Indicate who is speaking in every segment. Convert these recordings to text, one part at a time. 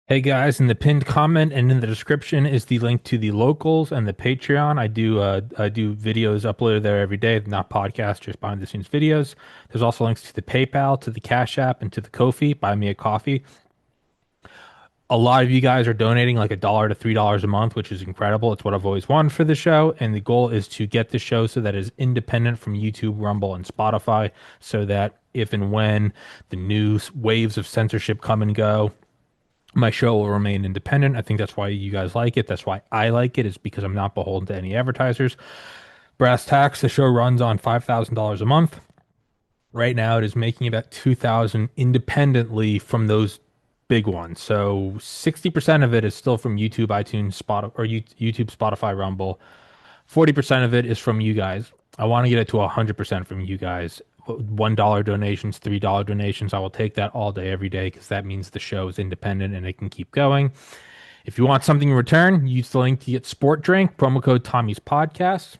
Speaker 1: Hey guys, in the pinned comment and in the description is the link to the locals and the Patreon. I do videos uploaded there every day, not podcasts, just behind the scenes videos. There's also links to the PayPal, to the Cash App, and to the Ko-fi. Buy me a coffee. A lot of you guys are donating like $1 to $3 a month, which is incredible. It's what I've always wanted for the show, and the goal is to get the show so that it's independent from YouTube, Rumble, and Spotify, so that if and when the new waves of censorship come and go, my show will remain independent. I think that's why you guys like it. That's why I like it, is because I'm not beholden to any advertisers. Brass tacks, the show runs on $5,000 a month. Right now, it is making about 2,000 independently from those big ones. So 60% of it is still from YouTube, iTunes, YouTube, Spotify, Rumble. 40% of it is from you guys. I want to get it to 100% from you guys. $1 donations, $3 donations. I will take that all day, every day, because that means the show is independent and it can keep going. If you want something in return, use the link to get Sport Drink, promo code Tommy's Podcast,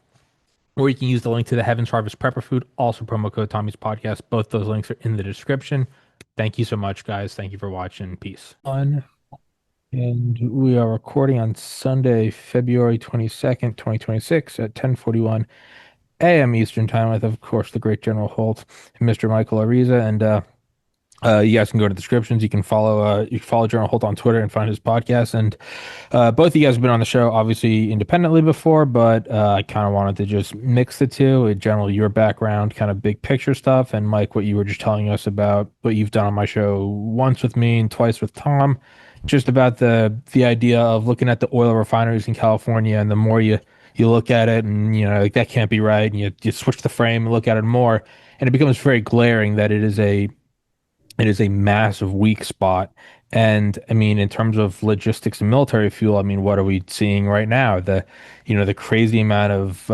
Speaker 1: or you can use the link to the Heaven's Harvest Prepper Food, also promo code Tommy's Podcast. Both those links are in the description. Thank you so much, guys. Thank you for watching. Peace. And we are recording on Sunday, February 22nd, 2026 at 10:41 a.m. Eastern Time with, of course, the great General Holt and Mr. Michael Ariza. And you guys can go to the descriptions. You can follow General Holt on Twitter and find his podcast. And both of you guys have been on the show, obviously independently before, but I kind of wanted to just mix the two. General, your background, kind of big picture stuff, and Mike, what you were just telling us about what you've done on my show once with me and twice with Tom, just about the idea of looking at the oil refineries in California, and the more you look at it, and like, that can't be right, and you switch the frame and look at it more, and it becomes very glaring that it is a massive weak spot. And I mean, in terms of logistics and military fuel, I mean, what are we seeing right now? The crazy amount of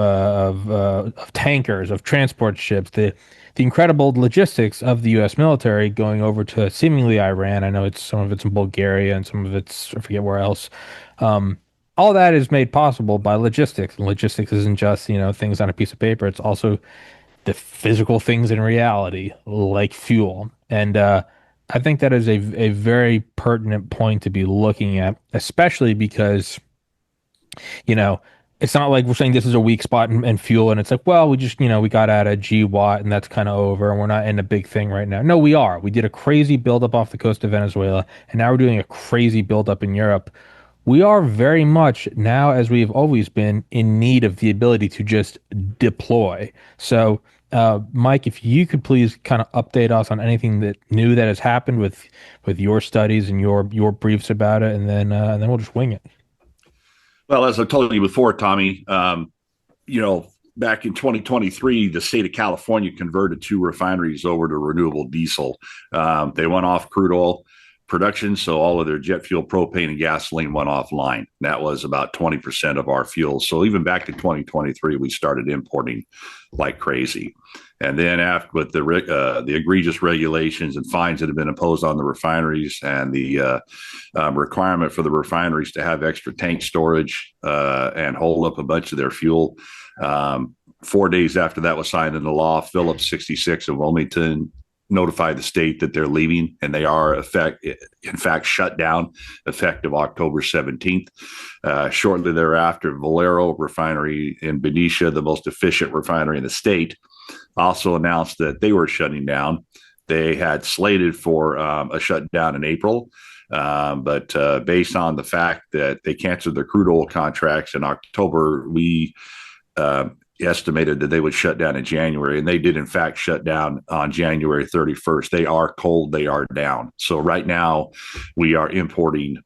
Speaker 1: tankers, of transport ships, the incredible logistics of the U.S. military going over to seemingly Iran. I know some of it's in Bulgaria and some of it's, I forget where else. All that is made possible by logistics. And logistics isn't just, things on a piece of paper. It's also the physical things in reality, like fuel. And I think that is a very pertinent point to be looking at, especially because, you know, it's not like we're saying this is a weak spot in fuel, and it's like, well, we just, we got out of GWatt and that's kind of over, and we're not in a big thing right now. No, we are. We did a crazy buildup off the coast of Venezuela, and now we're doing a crazy buildup in Europe. We are very much now, as we have always been, in need of the ability to just deploy. So, Mike, if you could please kind of update us on anything that new that has happened with your studies and your briefs about it, and then we'll just wing it.
Speaker 2: Well, as I told you before, Tommy, back in 2023, the state of California converted two refineries over to renewable diesel. They went off crude oil production, so all of their jet fuel, propane, and gasoline went offline. That was about 20% of our fuel. So even back in 2023, we started importing like crazy. And then after, with the egregious regulations and fines that have been imposed on the refineries, and the requirement for the refineries to have extra tank storage and hold up a bunch of their fuel, 4 days after that was signed into law, Phillips 66 of Wilmington notified the state that they're leaving, and they are in fact shut down effective October 17th. Shortly thereafter, Valero refinery in Benicia, the most efficient refinery in the state, also announced that they were shutting down. They had slated for a shutdown in April, but based on the fact that they canceled their crude oil contracts in October, we estimated that they would shut down in January, and they did in fact shut down on January 31st. They are cold, they are down. So right now we are importing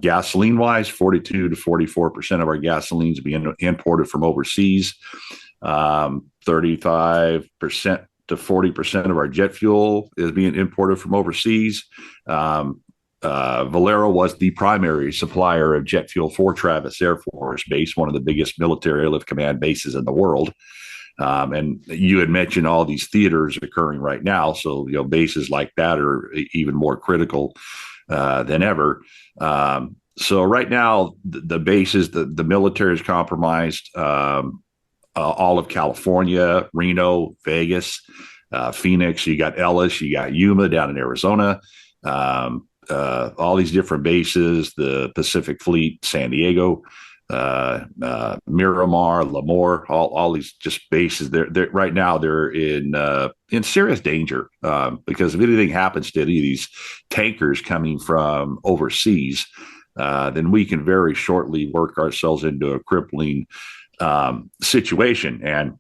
Speaker 2: gasoline wise, 42 to 44% of our gasoline is being imported from overseas. 35% to 40% of our jet fuel is being imported from overseas. Valero was the primary supplier of jet fuel for Travis Air Force Base, one of the biggest military airlift command bases in the world. And you had mentioned all these theaters occurring right now. So, bases like that are even more critical than ever. So right now, the bases, the military is compromised. All of California, Reno, Vegas, Phoenix, you got Ellis, you got Yuma down in Arizona. all these different bases, the Pacific Fleet, San Diego, Miramar, Lemoore, all these just bases. They're right now they're in serious danger because if anything happens to any of these tankers coming from overseas, then we can very shortly work ourselves into a crippling situation. And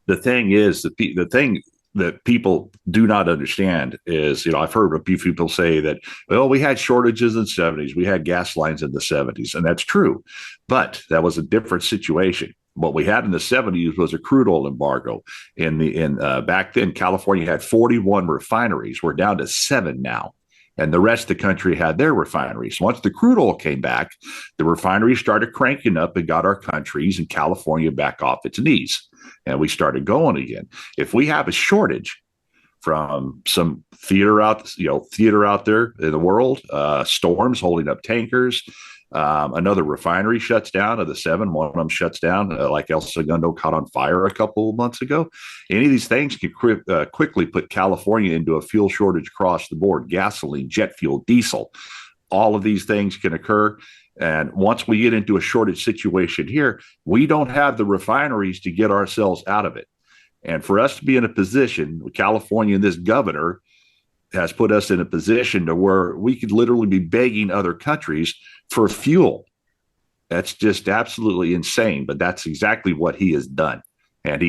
Speaker 2: the thing is, the thing that people do not understand is, I've heard a few people say that, well, we had shortages in the 70s, we had gas lines in the 70s, and that's true, but that was a different situation. What we had in the 70s was a crude oil embargo. Back then, California had 41 refineries. We're down to 7 now. And the rest of the country had their refineries. Once the crude oil came back, the refineries started cranking up and got our countries and California back off its knees. And we started going again. If we have a shortage from some theater out there in the world, storms holding up tankers, another refinery shuts down of the 7, one of them shuts down, like El Segundo caught on fire a couple of months ago. Any of these things can quickly put California into a fuel shortage across the board: gasoline, jet fuel, diesel. All of these things can occur. And once we get into a shortage situation here, we don't have the refineries to get ourselves out of it. And for us to be in a position, California and this governor has put us in a position to where we could literally be begging other countries for fuel. That's just absolutely insane, but that's exactly what he has done. And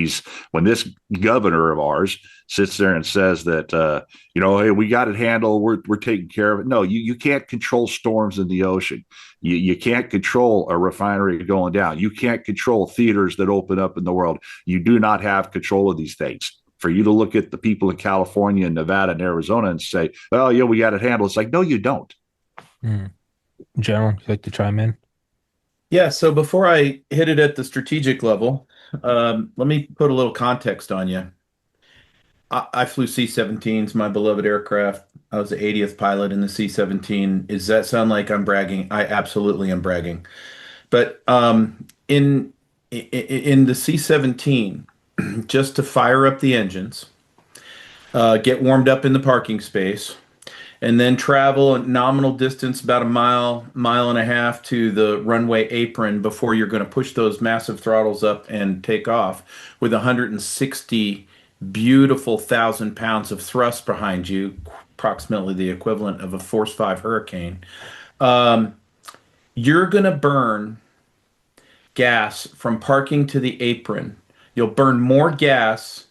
Speaker 2: when this governor of ours sits there and says that, hey, we got it handled, we're taking care of it. No, you can't control storms in the ocean. You can't control a refinery going down. You can't control theaters that open up in the world. You do not have control of these things. For you to look at the people in California and Nevada and Arizona and say, well, yeah, we got it handled. It's like, no, you don't.
Speaker 1: General, you'd like to chime in?
Speaker 3: Yeah, so before I hit it at the strategic level, let me put a little context on you. I flew C-17s, my beloved aircraft. I was the 80th pilot in the C-17. Does that sound like I'm bragging? I absolutely am bragging. But in the C-17, just to fire up the engines, get warmed up in the parking space, and then travel a nominal distance, about a mile and a half to the runway apron before you're going to push those massive throttles up and take off with 160 beautiful 1,000 pounds of thrust behind you, approximately the equivalent of a Force 5 Hurricane. You're going to burn gas from parking to the apron. You'll burn more gas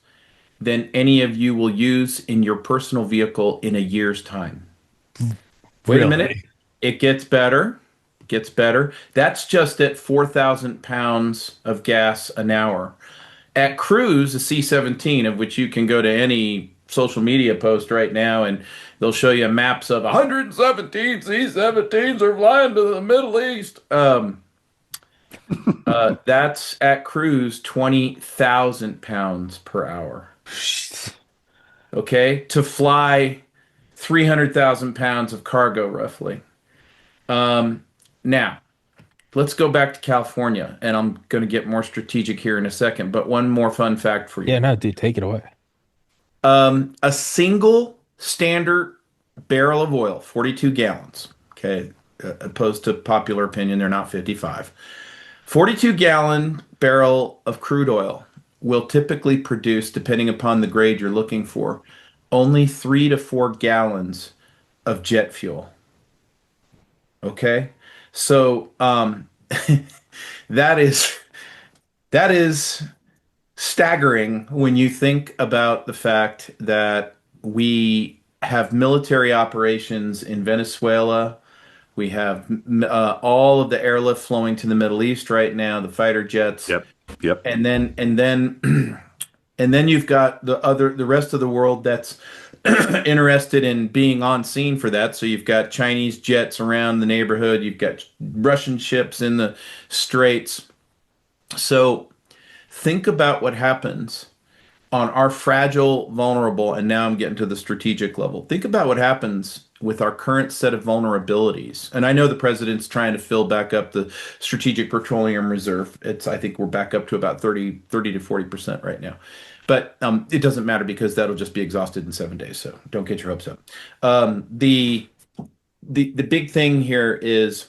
Speaker 3: than any of you will use in your personal vehicle in a year's time. Wait a minute. It gets better. It gets better. That's just at 4,000 pounds of gas an hour. At cruise, a C-17, of which you can go to any social media post right now, and they'll show you maps of 117 C-17s are flying to the Middle East. That's at cruise 20,000 pounds per hour. Okay, to fly 300,000 pounds of cargo, roughly. Now, let's go back to California, and I'm going to get more strategic here in a second, but one more fun fact for you.
Speaker 1: Yeah, no, dude, take it away.
Speaker 3: A single standard barrel of oil, 42 gallons, okay, opposed to popular opinion, they're not 55. 42-gallon barrel of crude oil will typically produce, depending upon the grade you're looking for, only 3 to 4 gallons of jet fuel. Okay? So that is staggering when you think about the fact that we have military operations in Venezuela. We have all of the airlift flowing to the Middle East right now, the fighter jets.
Speaker 2: Yep.
Speaker 3: And then you've got the rest of the world that's interested in being on scene for that. So you've got Chinese jets around the neighborhood. You've got Russian ships in the straits. So think about what happens on our fragile, vulnerable, and now I'm getting to the strategic level. Think about what happens with our current set of vulnerabilities. And I know the president's trying to fill back up the Strategic Petroleum Reserve. I think we're back up to about 30 to 40% right now. But it doesn't matter because that'll just be exhausted in 7 days. So don't get your hopes up. the big thing here is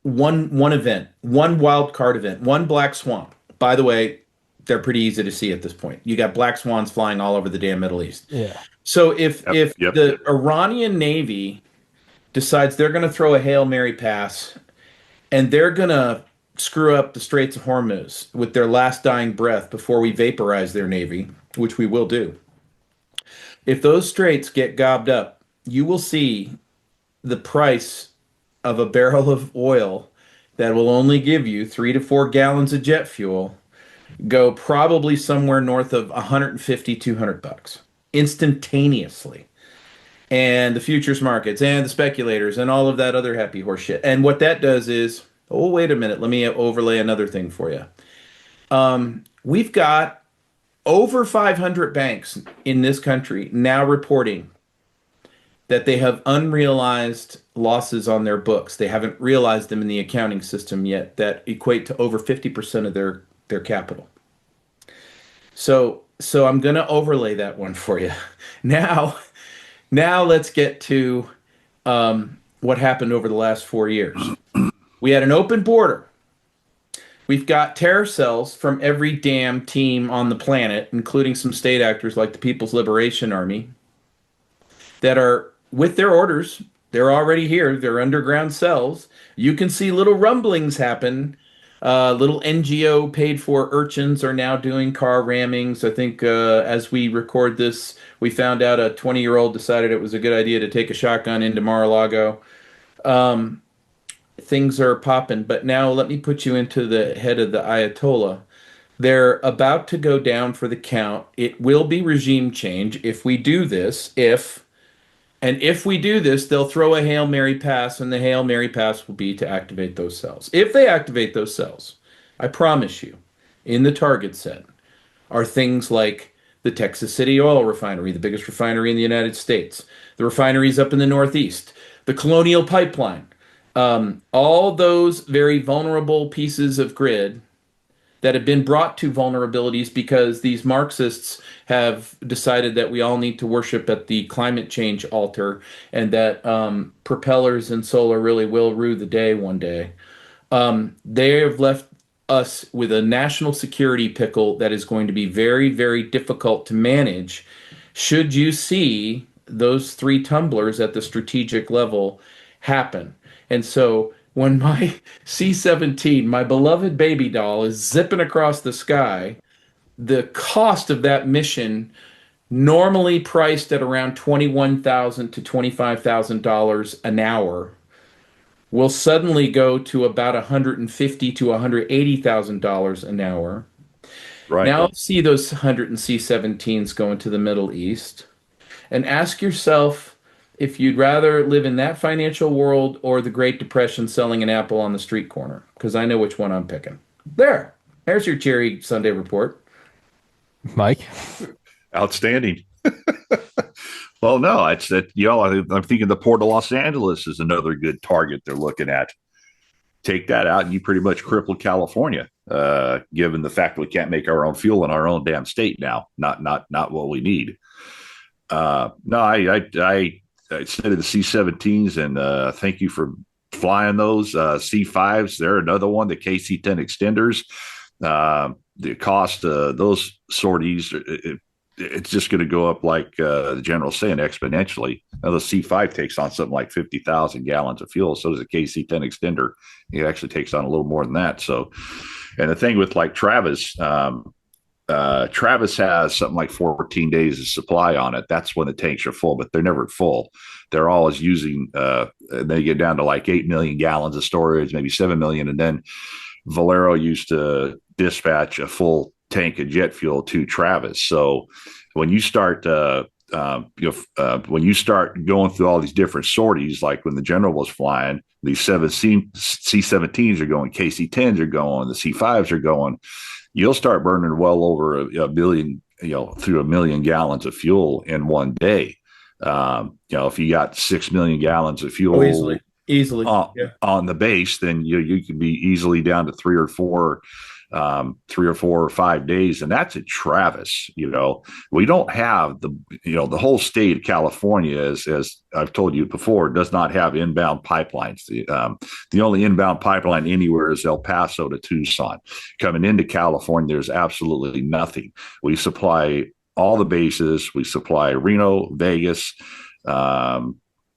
Speaker 3: one event, one wild card event, one black swan. By the way, they're pretty easy to see at this point. You got black swans flying all over the damn Middle East.
Speaker 1: Yeah.
Speaker 3: So if
Speaker 2: Yep.
Speaker 3: the Iranian Navy decides they're going to throw a Hail Mary pass and they're going to screw up the Straits of Hormuz with their last dying breath before we vaporize their navy, which we will do. If those straits get gobbed up, you will see the price of a barrel of oil that will only give you 3 to 4 gallons of jet fuel go probably somewhere north of 150, $200 instantaneously. And the futures markets and the speculators and all of that other happy horse shit. And what that does is, oh, wait a minute, let me overlay another thing for you. We've got over 500 banks in this country now reporting that they have unrealized losses on their books. They haven't realized them in the accounting system yet that equate to over 50% of their capital. So I'm going to overlay that one for you. Now let's get to what happened over the last 4 years. We had an open border. We've got terror cells from every damn team on the planet, including some state actors like the People's Liberation Army, that are with their orders. They're already here. They're underground cells. You can see little rumblings happen. Little NGO paid for urchins are now doing car rammings. I think as we record this, we found out a 20-year-old decided it was a good idea to take a shotgun into Mar-a-Lago. Things are popping. But now let me put you into the head of the Ayatollah. They're about to go down for the count. It will be regime change if we do this. If we do this, they'll throw a Hail Mary pass, and the Hail Mary pass will be to activate those cells. If they activate those cells, I promise you, in the target set are things like the Texas City Oil Refinery, the biggest refinery in the United States, the refineries up in the Northeast, the Colonial Pipeline, all those very vulnerable pieces of grid that have been brought to vulnerabilities because these Marxists have decided that we all need to worship at the climate change altar and that propellers and solar really will rue the day one day. They have left us with a national security pickle that is going to be very, very difficult to manage should you see those 3 tumblers at the strategic level happen. And so when my C-17, my beloved baby doll, is zipping across the sky, the cost of that mission, normally priced at around $21,000 to $25,000 an hour, will suddenly go to about $150,000 to $180,000 an hour.
Speaker 2: Right.
Speaker 3: Now see those 100 C-17s go into the Middle East and ask yourself if you'd rather live in that financial world or the Great Depression selling an apple on the street corner, because I know which one I'm picking. There's your cheery Sunday report.
Speaker 1: Mike?
Speaker 2: Outstanding. Well, no, it's that, I'm thinking the Port of Los Angeles is another good target they're looking at. Take that out and you pretty much cripple California, given the fact that we can't make our own fuel in our own damn state now. Not what we need. No, I studied the C-17s, and thank you for flying those. C-5s, they're another one. The KC-10 extenders, the cost of those sorties, it's just going to go up like the general's saying, exponentially. Now the C-5 takes on something like 50,000 gallons of fuel. So does the KC-10 extender. It actually takes on a little more than that. So, and the thing with like Travis, Travis has something like 14 days of supply on it. That's when the tanks are full, but they're never full. They're always using, they get down to like 8 million gallons of storage, maybe 7 million. And then Valero used to dispatch a full tank of jet fuel to Travis. So when you start, when you start going through all these different sorties, like when the general was flying, these C-17s are going, KC-10s are going, the C-5s are going, you'll start burning well over a billion, through 1 million gallons of fuel in one day. If you got 6 million gallons of fuel
Speaker 3: easily
Speaker 2: on the base, then you can be easily down to 3 or 4 3 or 4 or 5 days, and that's at Travis. We don't have the whole state of California, as I've told you before, does not have inbound pipelines. The only inbound pipeline anywhere is El Paso to Tucson. Coming into California, there's absolutely nothing. We supply all the bases. We supply Reno, Vegas.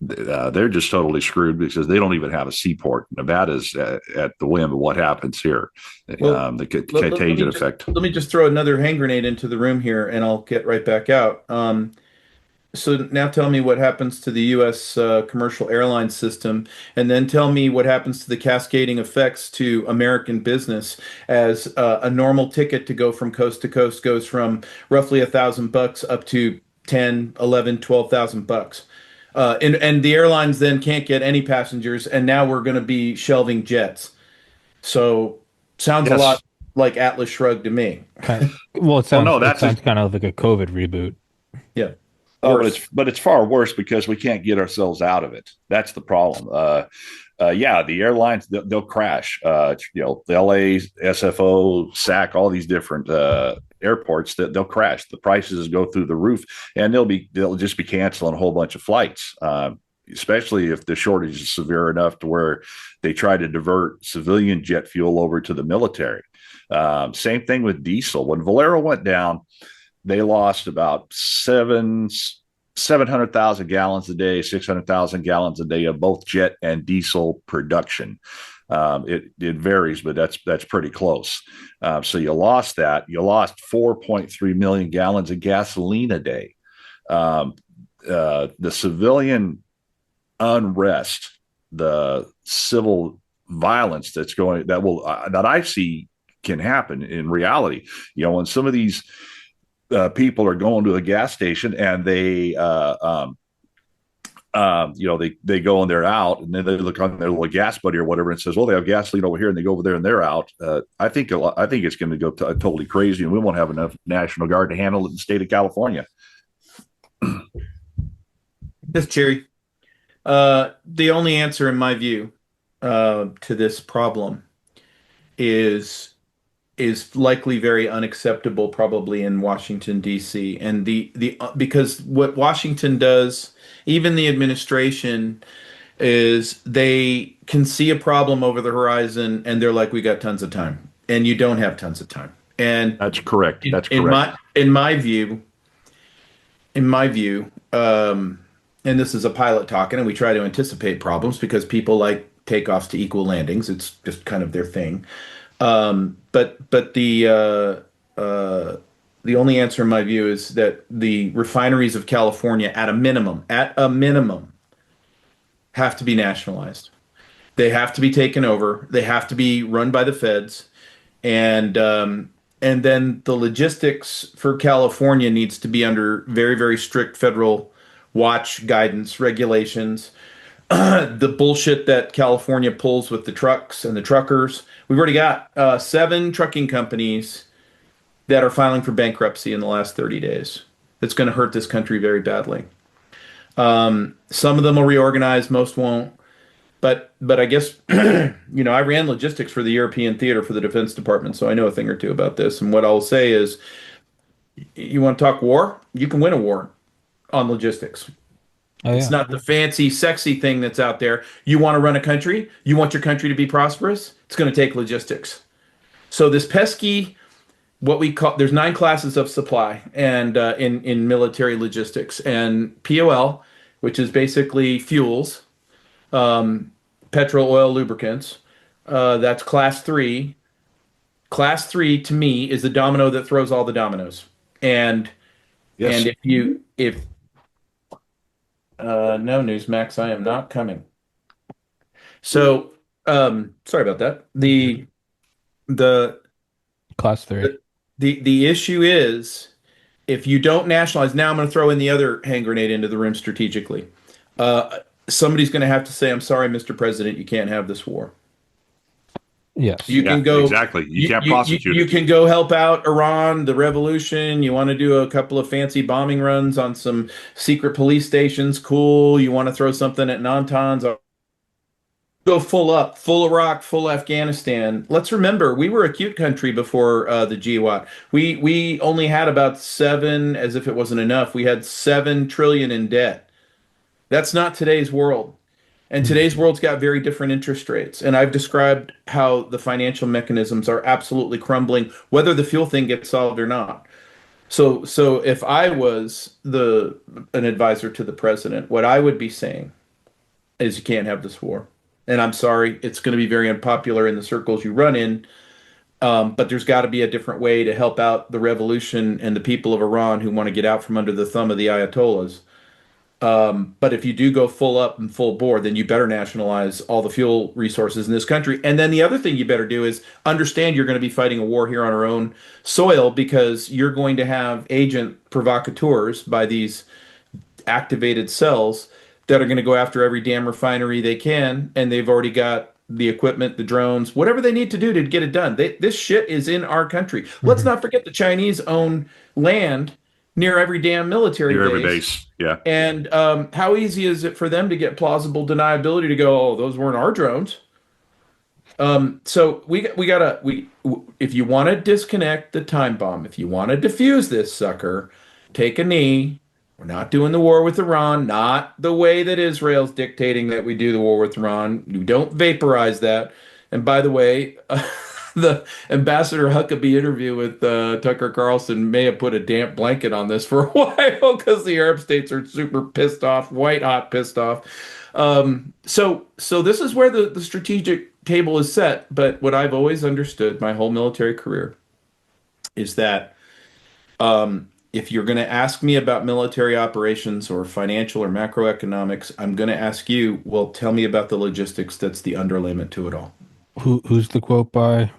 Speaker 2: They're just totally screwed because they don't even have a seaport. Nevada's at the whim of what happens here. The contagion effect.
Speaker 3: Let me just throw another hand grenade into the room here, and I'll get right back out. So now tell me what happens to the U.S. Commercial airline system, and then tell me what happens to the cascading effects to American business as a normal ticket to go from coast to coast goes from roughly $1,000 up to 10, 11, 12,000 bucks. And the airlines then can't get any passengers, and now we're going to be shelving jets. So sounds a lot like Atlas Shrugged to me.
Speaker 1: Well, it sounds kind of like a COVID reboot.
Speaker 3: Yeah.
Speaker 2: But it's far worse because we can't get ourselves out of it. That's the problem. The airlines, they'll crash. The LA, SFO, SAC, all these different airports, that they'll crash. The prices go through the roof, and they'll just be canceling a whole bunch of flights. Especially if the shortage is severe enough to where they try to divert civilian jet fuel over to the military. Same thing with diesel. When Valero went down, they lost about 700,000 gallons a day, 600,000 gallons a day of both jet and diesel production. It varies, but that's pretty close. So you lost that. You lost 4.3 million gallons of gasoline a day. The civilian unrest, the civil violence that I see can happen in reality. When some of these people are going to a gas station and they go and they're out, and then they look on their little gas buddy or whatever and says, well, they have gasoline over here, and they go over there and they're out. I think it's going to go totally crazy, and we won't have enough National Guard to handle it in the state of California.
Speaker 3: Yes, Jerry. The only answer, in my view, to this problem is likely very unacceptable, probably in Washington, D.C. And because what Washington does, even the administration, is they can see a problem over the horizon and they're like, we got tons of time. And you don't have tons of time. And
Speaker 2: that's correct.
Speaker 3: In my view, and this is a pilot talking, and we try to anticipate problems because people like takeoffs to equal landings. It's just kind of their thing. But the only answer in my view is that the refineries of California, at a minimum, have to be nationalized. They have to be taken over. They have to be run by the feds, and then the logistics for California needs to be under very, very strict federal watch, guidance, regulations. The bullshit that California pulls with the trucks and the truckers. We've already got 7 trucking companies that are filing for bankruptcy in the last 30 days. It's going to hurt this country very badly. Some of them will reorganize, most won't. But I guess, I ran logistics for the European theater for the Defense Department, so I know a thing or two about this. And what I'll say is, you want to talk war? You can win a war on logistics. Oh, yeah. It's not the fancy, sexy thing that's out there. You want to run a country? You want your country to be prosperous? It's going to take logistics. So this pesky, what we call, there's 9 classes of supply and in military logistics. And POL, which is basically fuels, petrol, oil, lubricants, that's class 3. Class 3 to me is the domino that throws all the dominoes. And yes. And if no, Newsmax, I am not coming. So, sorry about that. The
Speaker 1: class 3.
Speaker 3: The issue is, if you don't nationalize, now I'm going to throw in the other hand grenade into the room strategically. Somebody's going to have to say, I'm sorry, Mr. President, you can't have this war.
Speaker 1: Yes.
Speaker 3: You can go
Speaker 2: exactly. You can't prosecute
Speaker 3: it. You can go help out Iran, the revolution. You want to do a couple of fancy bombing runs on some secret police stations. Cool. You want to throw something at Natanz. go full up, full Iraq, full Afghanistan. Let's remember, we were a cute country before the GWAT. We only had about seven, as if it wasn't enough. We had 7 trillion in debt. That's not today's world. And today's world's got very different interest rates. And I've described how the financial mechanisms are absolutely crumbling, whether the fuel thing gets solved or not. So if I was an advisor to the president, what I would be saying is you can't have this war. And I'm sorry, it's going to be very unpopular in the circles you run in. But there's got to be a different way to help out the revolution and the people of Iran who want to get out from under the thumb of the Ayatollahs. But if you do go full up and full bore, then you better nationalize all the fuel resources in this country. And then the other thing you better do is understand you're going to be fighting a war here on our own soil because you're going to have agent provocateurs by these activated cells that are going to go after every damn refinery they can. And they've already got the equipment, the drones, whatever they need to do to get it done. This shit is in our country. Let's not forget the Chinese own land near every damn military
Speaker 2: Near
Speaker 3: base.
Speaker 2: every base, yeah.
Speaker 3: And how easy is it for them to get plausible deniability to go, oh, those weren't our drones? So if you want to disconnect the time bomb, if you want to defuse this sucker, take a knee. We're not doing the war with Iran, not the way that Israel's dictating that we do the war with Iran. You don't vaporize that. And by the way, the Ambassador Huckabee interview with Tucker Carlson may have put a damp blanket on this for a while because the Arab states are super pissed off, white hot pissed off. So this is where the strategic table is set. But what I've always understood my whole military career is that if you're going to ask me about military operations or financial or macroeconomics, I'm going to ask you, well, tell me about the logistics that's the underlayment to it all.
Speaker 1: Who's the quote by?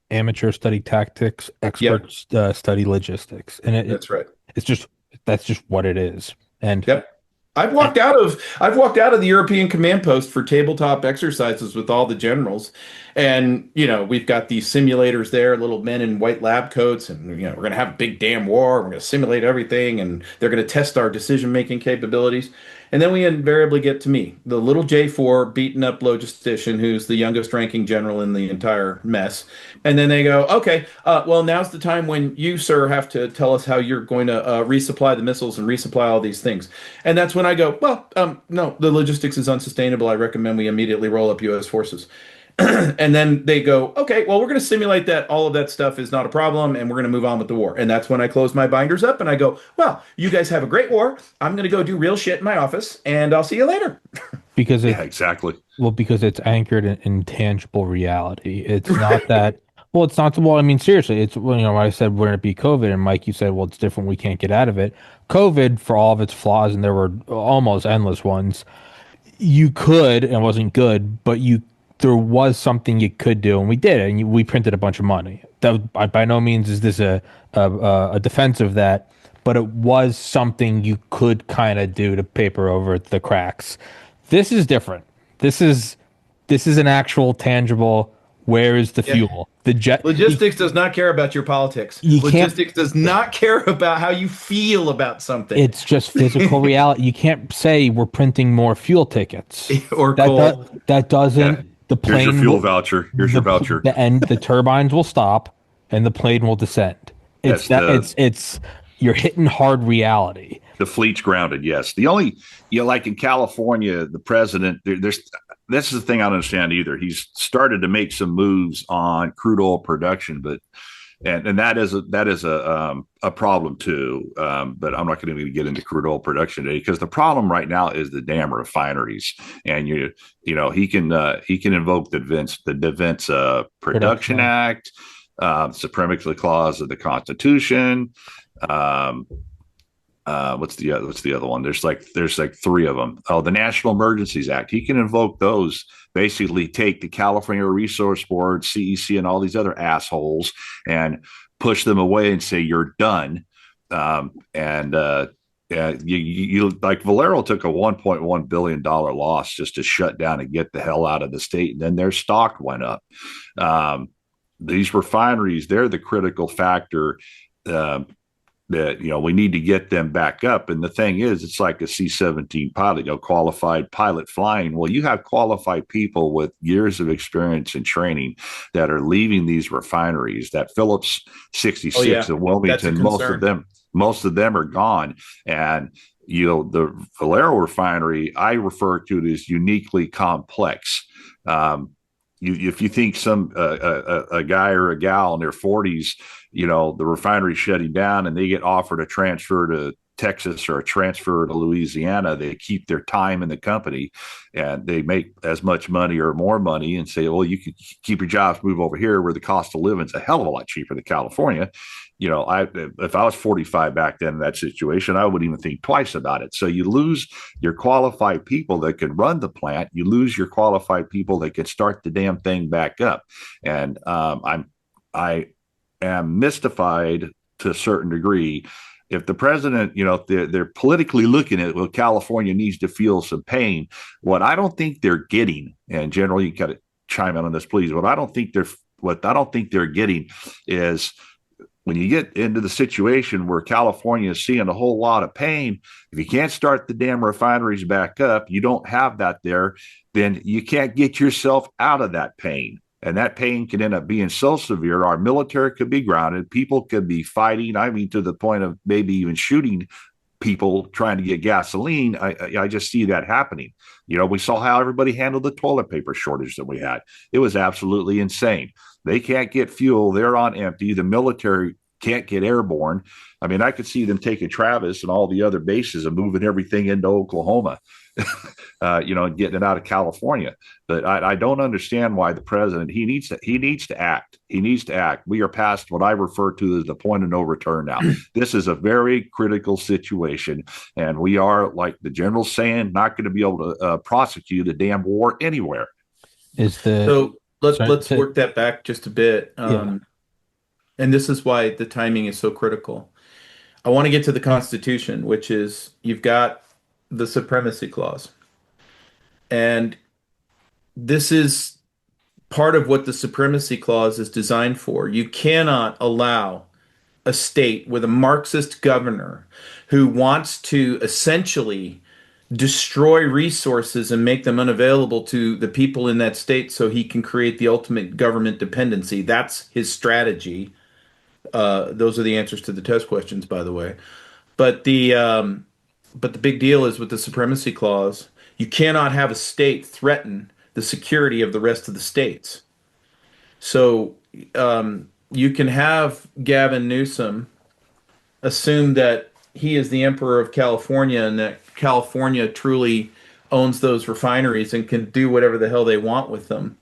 Speaker 1: Amateur study tactics, experts study logistics, and
Speaker 3: that's right.
Speaker 1: That's just what it is. And
Speaker 3: yep, I've walked out of the European command post for tabletop exercises with all the generals, and we've got these simulators there, little men in white lab coats, and we're going to have a big damn war. We're going to simulate everything, and they're going to test our decision making capabilities. And then we invariably get to me, the little J4 beaten up logistician who's the youngest ranking general in the entire mess. And then they go, okay, well, now's the time when you, sir, have to tell us how you're going to resupply the missiles and resupply all these things. And that's when I go, well, no, the logistics is unsustainable. I recommend we immediately roll up U.S. forces. And then they go, okay, well, we're going to simulate that all of that stuff is not a problem, and we're going to move on with the war. And that's when I close my binders up and I go, well, you guys have a great war. I'm going to go do real shit in my office, and I'll see you later.
Speaker 1: Because
Speaker 2: exactly.
Speaker 1: Well, because it's anchored in tangible reality. It's not that. Well, it's not. Well, I mean, seriously, it's when I said wouldn't it be COVID, and Mike, you said, well, it's different. We can't get out of it. COVID, for all of its flaws, and there were almost endless ones, you could, and it wasn't good, but there was something you could do, and we did it, and we printed a bunch of money. That by no means is this a defense of that, but it was something you could kind of do to paper over the cracks. This is different. This is an actual tangible. Where is the fuel? The jet
Speaker 3: logistics does not care about your politics. Logistics does not care about how you feel about something.
Speaker 1: It's just physical reality. You can't say we're printing more fuel tickets
Speaker 3: or coal.
Speaker 1: That doesn't. Yeah. The plane.
Speaker 2: Here's your fuel voucher. Here's your voucher.
Speaker 1: And the turbines will stop, and the plane will descend. It's you're hitting hard reality.
Speaker 2: The fleet's grounded. Yes. The only like in California, the president. This is the thing I don't understand either. He's started to make some moves on crude oil production, but and that is a problem too. But I'm not going to get into crude oil production today because the problem right now is the damn refineries. And he can invoke the Defense Production Act, Supremacy Clause of the Constitution. What's the other one? There's like three of them. Oh, the National Emergencies Act. He can invoke those. Basically, take the California Resource Board, CEC, and all these other assholes, and push them away and say you're done. You like Valero took a $1.1 billion loss just to shut down and get the hell out of the state, and then their stock went up. These refineries, they're the critical factor. that we need to get them back up. And the thing is, it's like a C-17 pilot, qualified pilot flying. Well, you have qualified people with years of experience and training that are leaving these refineries. That Phillips 66 in Wilmington, most of them are gone. And the Valero refinery, I refer to it as uniquely complex. If you think a guy or a gal in their 40s, the refinery shutting down and they get offered a transfer to Texas or a transfer to Louisiana, they keep their time in the company and they make as much money or more money and say, well, you can keep your jobs, move over here where the cost of living is a hell of a lot cheaper than California. If I was 45 back then in that situation, I wouldn't even think twice about it. So you lose your qualified people that can run the plant. You lose your qualified people that can start the damn thing back up. And I am mystified to a certain degree. If the president, they're politically looking at, well, California needs to feel some pain. What I don't think they're getting, and General, you got to chime in on this, please. What I don't think they're getting is, when you get into the situation where California is seeing a whole lot of pain, if you can't start the damn refineries back up, you don't have that there, then you can't get yourself out of that pain. And that pain can end up being so severe, our military could be grounded, people could be fighting, to the point of maybe even shooting people trying to get gasoline. I just see that happening. We saw how everybody handled the toilet paper shortage that we had. It was absolutely insane. They can't get fuel. They're on empty. The military can't get airborne. I could see them taking Travis and all the other bases and moving everything into Oklahoma, and getting it out of California. But I don't understand why the president, he needs to act. He needs to act. We are past what I refer to as the point of no return now. This is a very critical situation. And we are, like the general's saying, not going to be able to prosecute a damn war anywhere.
Speaker 3: So let's work that back just a bit. And this is why the timing is so critical. I want to get to the Constitution, which is, you've got the Supremacy Clause. And this is part of what the Supremacy Clause is designed for. You cannot allow a state with a Marxist governor who wants to essentially destroy resources and make them unavailable to the people in that state so he can create the ultimate government dependency. That's his strategy. Those are the answers to the test questions, by the way. But the big deal is, with the Supremacy Clause, you cannot have a state threaten the security of the rest of the states. So you can have Gavin Newsom assume that he is the emperor of California and that California truly owns those refineries and can do whatever the hell they want with them.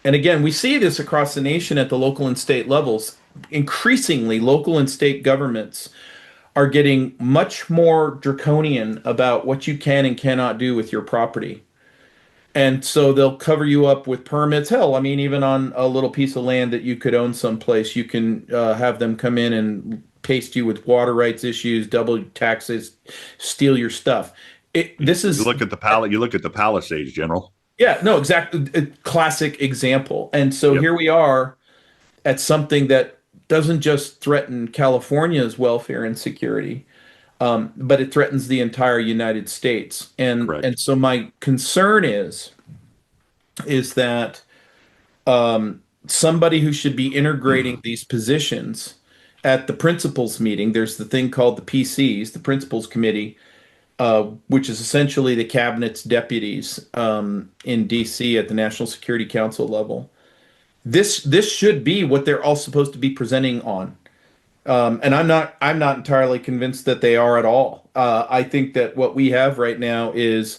Speaker 3: And again, we see this across the nation at the local and state levels. Increasingly, local and state governments are getting much more draconian about what you can and cannot do with your property. And so they'll cover you up with permits. Hell, even on a little piece of land that you could own someplace, you can have them come in and paste you with water rights issues, double taxes, steal your stuff. You
Speaker 2: look at the Palisades, General.
Speaker 3: Yeah, no, exactly. A classic example. And so Here we are at something that doesn't just threaten California's welfare and security, but it threatens the entire United States. And so my concern is that somebody who should be integrating these positions at the principals meeting, there's the thing called the PCs, the Principals Committee, which is essentially the cabinet's deputies in DC at the National Security Council level. This should be what they're all supposed to be presenting on. And I'm not entirely convinced that they are at all. I think that what we have right now is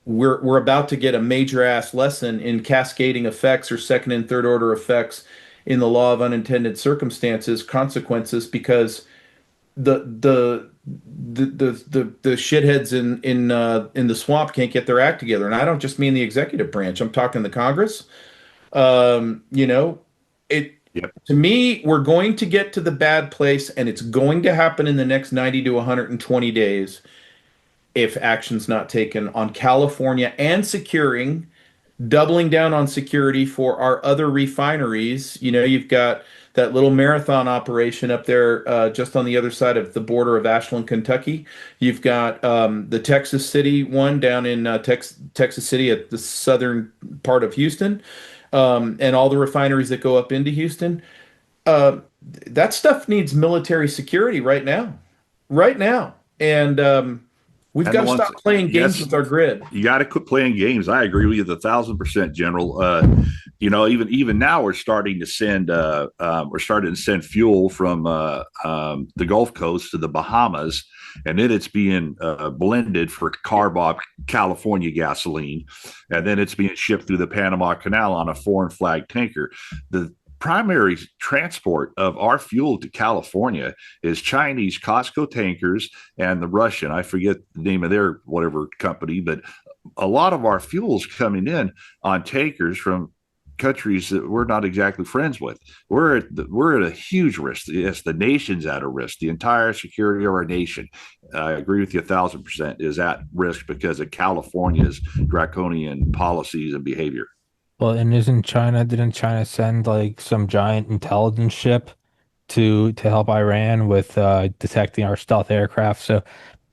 Speaker 3: we're about to get a major ass lesson in cascading effects or second and third order effects in the law of unintended circumstances, consequences, because the shitheads in the swamp can't get their act together. And I don't just mean the executive branch. I'm talking the Congress. To me, we're going to get to the bad place, and it's going to happen in the next 90 to 120 days if action's not taken on California and securing doubling down on security for our other refineries. You've got that little marathon operation up there just on the other side of the border of Ashland, Kentucky. You've got the Texas City one down in Texas City at the southern part of Houston, and all the refineries that go up into Houston. Uh, that stuff needs military security right now, right now. And we've
Speaker 2: And
Speaker 3: got
Speaker 2: the
Speaker 3: to
Speaker 2: ones,
Speaker 3: stop playing games
Speaker 2: yes,
Speaker 3: with our grid.
Speaker 2: you got to quit playing games. I agree with you 1,000%, General. Even now we're starting to send fuel from the Gulf Coast to the Bahamas, and then it's being blended for carbob California gasoline, and then it's being shipped through the Panama Canal on a foreign flag tanker. The primary transport of our fuel to California is Chinese Costco tankers and the Russian. I forget the name of their whatever company, but a lot of our fuel's coming in on tankers from countries that we're not exactly friends with. We're at a huge risk. Yes, the nation's at a risk. The entire security of our nation, I agree with you 1,000%, is at risk because of California's draconian policies and behavior.
Speaker 1: Well, and didn't China send like some giant intelligence ship to help Iran with detecting our stealth aircraft? So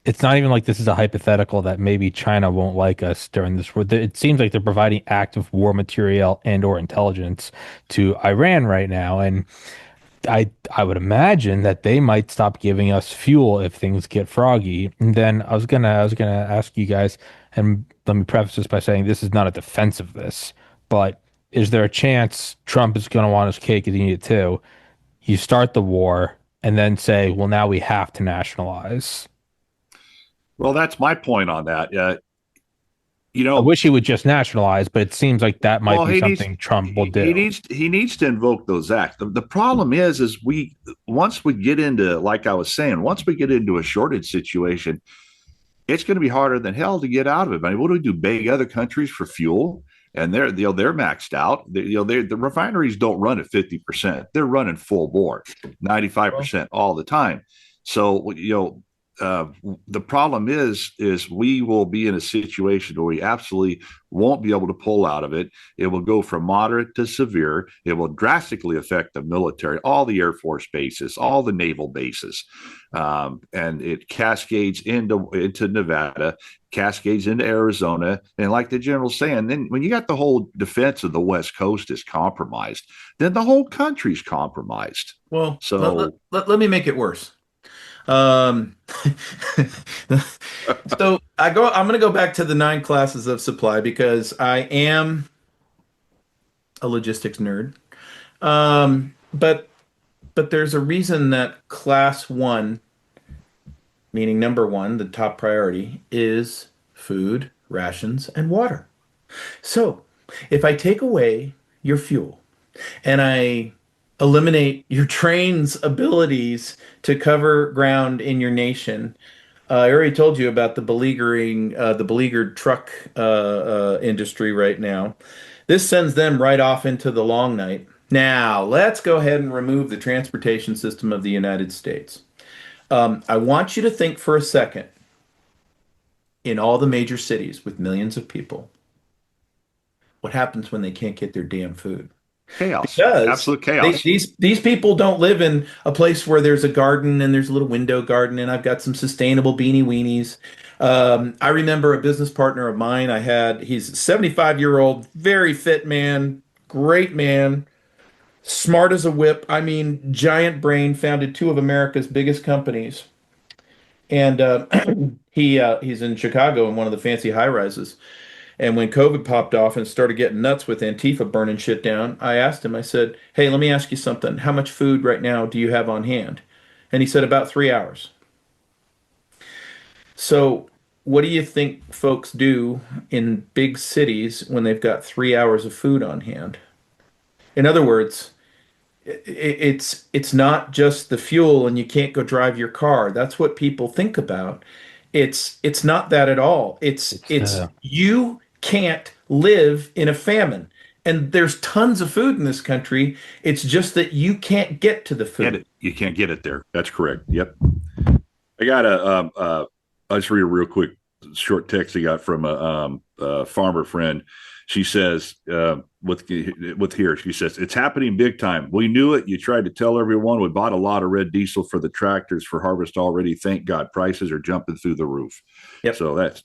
Speaker 1: it's not even like this is a hypothetical that maybe China won't like us during this war. It seems like they're providing active war material and or intelligence to Iran right now, and I would imagine that they might stop giving us fuel if things get froggy. And then I was gonna ask you guys, and let me preface this by saying this is not a defense of this, but is there a chance Trump is gonna want his cake and eat it too? You start the war and then say, well, now we have to nationalize.
Speaker 2: Well, that's my point on that. You
Speaker 1: I
Speaker 2: know,
Speaker 1: wish he would just nationalize, but it seems like that might
Speaker 2: well,
Speaker 1: be something Trump will do.
Speaker 2: he needs to invoke those acts. The problem is we once we get into, like I was saying, once we get into a shortage situation, it's going to be harder than hell to get out of it. I mean, what do we do? Beg other countries for fuel, and they're maxed out. The refineries don't run at 50%. They're running full bore,
Speaker 3: Well,
Speaker 2: 95% all the time. So the problem is we will be in a situation where we absolutely won't be able to pull out of it. It will go from moderate to severe. It will drastically affect the military, all the Air Force bases, all the naval bases, and it cascades into Nevada, cascades into Arizona, and like the general's saying, then when you got the whole defense of the West Coast is compromised, then the whole country's compromised.
Speaker 3: well,
Speaker 2: So
Speaker 3: let me make it worse. Um, so I'm going to go back to the 9 classes of supply because I am a logistics nerd. But there's a reason that class one, meaning number one, the top priority, is food, rations, and water. So if I take away your fuel and I eliminate your train's abilities to cover ground in your nation. I already told you about the beleaguered truck industry right now. This sends them right off into the long night. Now, let's go ahead and remove the transportation system of the United States. I want you to think for a second in all the major cities with millions of people, what happens when they can't get their damn food?
Speaker 2: chaos,
Speaker 3: Because
Speaker 2: absolute chaos.
Speaker 3: these people don't live in a place where there's a garden and there's a little window garden and I've got some sustainable beanie weenies. I remember a business partner of mine. He's a 75-year-old, very fit man, great man, smart as a whip. I mean, giant brain. Founded two of America's biggest companies, and he's in Chicago in one of the fancy high rises. And when COVID popped off and started getting nuts with Antifa burning shit down, I asked him, I said, hey, let me ask you something. How much food right now do you have on hand? And he said, about 3 hours. So, what do you think folks do in big cities when they've got 3 hours of food on hand? In other words, it's not just the fuel and you can't go drive your car. That's what people think about. It's not that at all.
Speaker 1: It's
Speaker 3: It's you can't live in a famine. And there's tons of food in this country. It's just that you can't get to the
Speaker 2: Get
Speaker 3: food.
Speaker 2: it? You can't get it there. That's correct. Yep. I got a. I'll just read a real quick short text I got from farmer friend. She says, with here, she says, it's happening big time. We knew it. You tried to tell everyone. We bought a lot of red diesel for the tractors for harvest already. Thank God, prices are jumping through the roof.
Speaker 3: Yep.
Speaker 2: So that's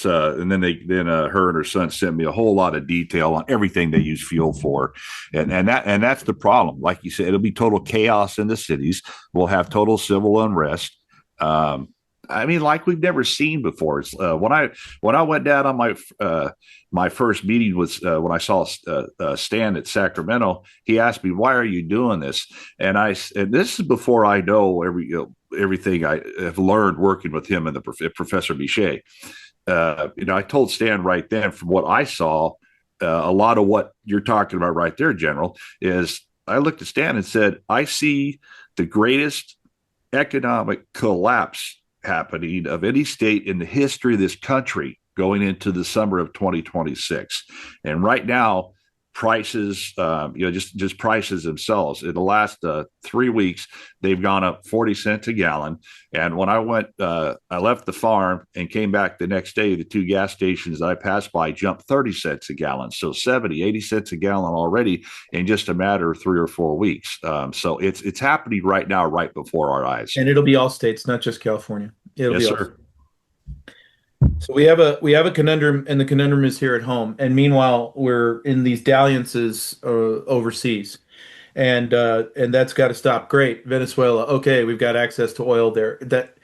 Speaker 2: and then her and her son sent me a whole lot of detail on everything they use fuel for, and that's the problem. Like you said, it'll be total chaos in the cities. We'll have total civil unrest. I mean, like we've never seen before. It's, when I went down on my first meeting was when I saw Stan at Sacramento. He asked me, "Why are you doing this?" And this is before I know everything I have learned working with him and Professor Bichet. I told Stan right then, from what I saw, a lot of what you're talking about right there, General, is I looked at Stan and said, "I see the greatest economic collapse happening of any state in the history of this country going into the summer of 2026. And right now, prices, just prices themselves. In the last 3 weeks, they've gone up 40 cents a gallon. And when I left the farm and came back the next day, the two gas stations that I passed by jumped 30 cents a gallon. So 70, 80 cents a gallon already in just a matter of 3 or 4 weeks. So it's happening right now, right before our eyes.
Speaker 3: And it'll be all states, not just California. It'll
Speaker 2: yes,
Speaker 3: be
Speaker 2: sir.
Speaker 3: So we have a conundrum, and the conundrum is here at home. And meanwhile, we're in these dalliances overseas, and that's got to stop. Great, Venezuela. Okay, we've got access to oil there. That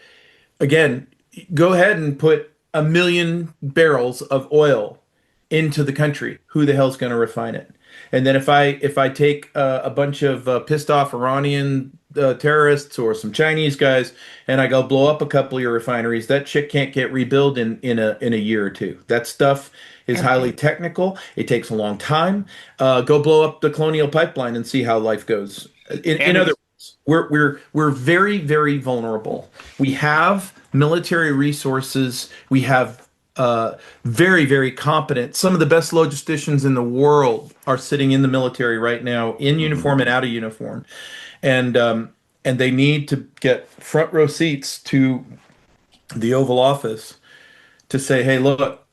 Speaker 3: again, go ahead and put 1 million barrels of oil into the country. Who the hell's going to refine it? And then if I take a bunch of pissed off Iranian terrorists or some Chinese guys and I go blow up a couple of your refineries, that shit can't get rebuilt in a year or two. That stuff is highly technical. It takes a long time. Go blow up the Colonial Pipeline and see how life goes. In other words, we're very, very vulnerable. We have military resources. We have very, very competent. Some of the best logisticians in the world are sitting in the military right now, in uniform and out of uniform, and they need to get front row seats to the Oval Office to say, "Hey, look,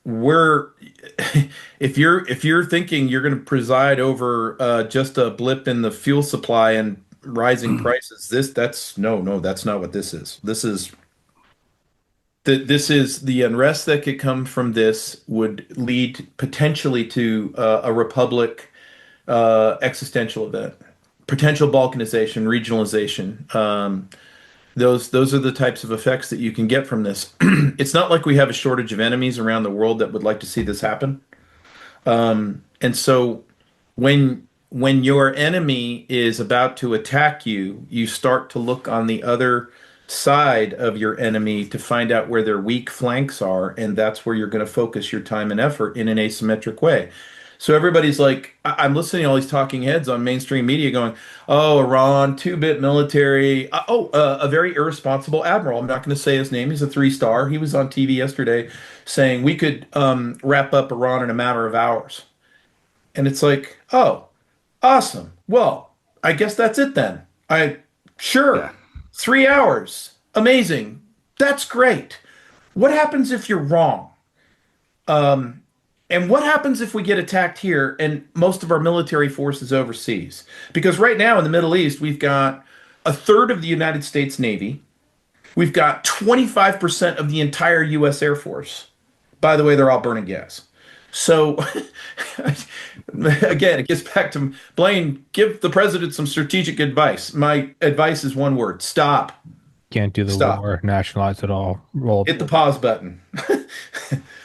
Speaker 3: we're if you're thinking you're going to preside over just a blip in the fuel supply and rising prices, that's not what this is. This is the unrest that could come from this would lead potentially to a republic existential event, potential balkanization, regionalization. Those are the types of effects that you can get from this. It's not like we have a shortage of enemies around the world that would like to see this happen. And so when your enemy is about to attack you, you start to look on the other side of your enemy to find out where their weak flanks are, and that's where you're going to focus your time and effort in an asymmetric way. So everybody's like, I'm listening to all these talking heads on mainstream media going, "Oh, Iran, two-bit military." A very irresponsible admiral. I'm not going to say his name. He's a 3-star. He was on TV yesterday saying we could wrap up Iran in a matter of hours. And it's like, oh, awesome. Well, I guess that's it then. Sure.
Speaker 2: Yeah.
Speaker 3: 3 hours. Amazing. That's great. What happens if you're wrong? And what happens if we get attacked here and most of our military force is overseas? Because right now in the Middle East, we've got a third of the United States Navy. We've got 25% of the entire U.S. Air Force. By the way, they're all burning gas. So again, it gets back to Blaine, give the president some strategic advice. My advice is one word: stop.
Speaker 1: Can't do the war, nationalize it all.
Speaker 3: Hit the pause button.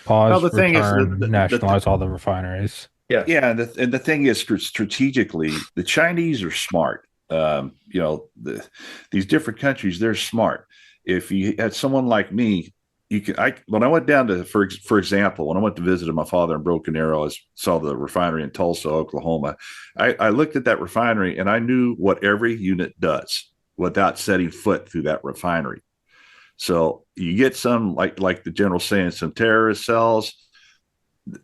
Speaker 1: Pause,
Speaker 2: well, the thing is,
Speaker 1: nationalize all the refineries.
Speaker 3: Yeah.
Speaker 2: Yeah. And the thing is, strategically, the Chinese are smart. These different countries, they're smart. If you had someone like me, when I went down to, for example, when I went to visit my father in Broken Arrow, I saw the refinery in Tulsa, Oklahoma. I looked at that refinery and I knew what every unit does without setting foot through that refinery. So you get some, like the general saying, some terrorist cells.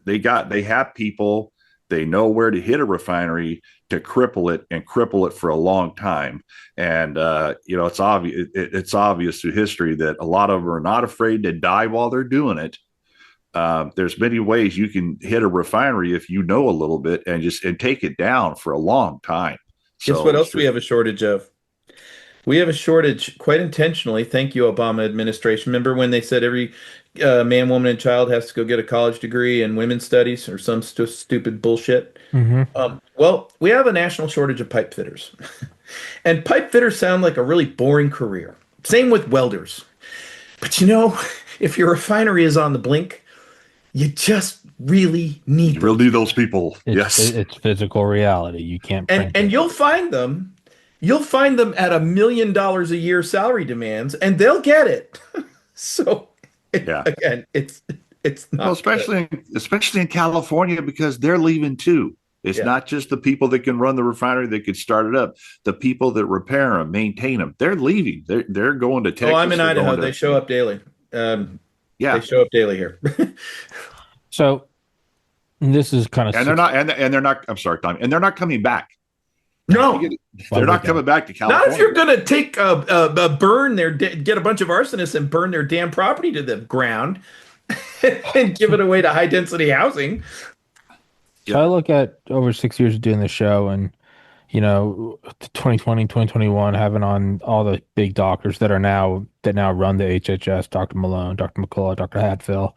Speaker 2: They have people. They know where to hit a refinery to cripple it for a long time. And it's obvious. It's obvious through history that a lot of them are not afraid to die while they're doing it. There's many ways you can hit a refinery if you know a little bit and take it down for a long time.
Speaker 3: Guess what else we have a shortage of? We have a shortage quite intentionally. Thank you, Obama administration. Remember when they said every man, woman, and child has to go get a college degree in women's studies or some stupid bullshit?
Speaker 1: Hmm.
Speaker 3: Well, we have a national shortage of pipe fitters. And pipe fitters sound like a really boring career. Same with welders. But if your refinery is on the blink, you just really need
Speaker 2: You really need those people.
Speaker 1: It's physical reality. You can't print
Speaker 3: and
Speaker 1: it.
Speaker 3: you'll find them. You'll find them at $1 million a year salary demands, and they'll get it. So, again, it's not
Speaker 2: well, especially in California, because they're leaving too. It's not just the people that can run the refinery that could start it up. The people that repair them, maintain them, they're leaving. They're going to Texas.
Speaker 3: Oh, I'm in Idaho. They show up daily. They show up daily here.
Speaker 1: So this is kind of
Speaker 2: and they're not. I'm sorry, Tom. And they're not coming back.
Speaker 3: No,
Speaker 2: they're not coming back to California.
Speaker 3: Not if you're going to take get a bunch of arsonists and burn their damn property to the ground and give it away to high density housing.
Speaker 1: So I look at over 6 years of doing the show, and 2020, 2021, having on all the big doctors that now run the HHS, Dr. Malone, Dr. McCullough, Dr. Hatfill,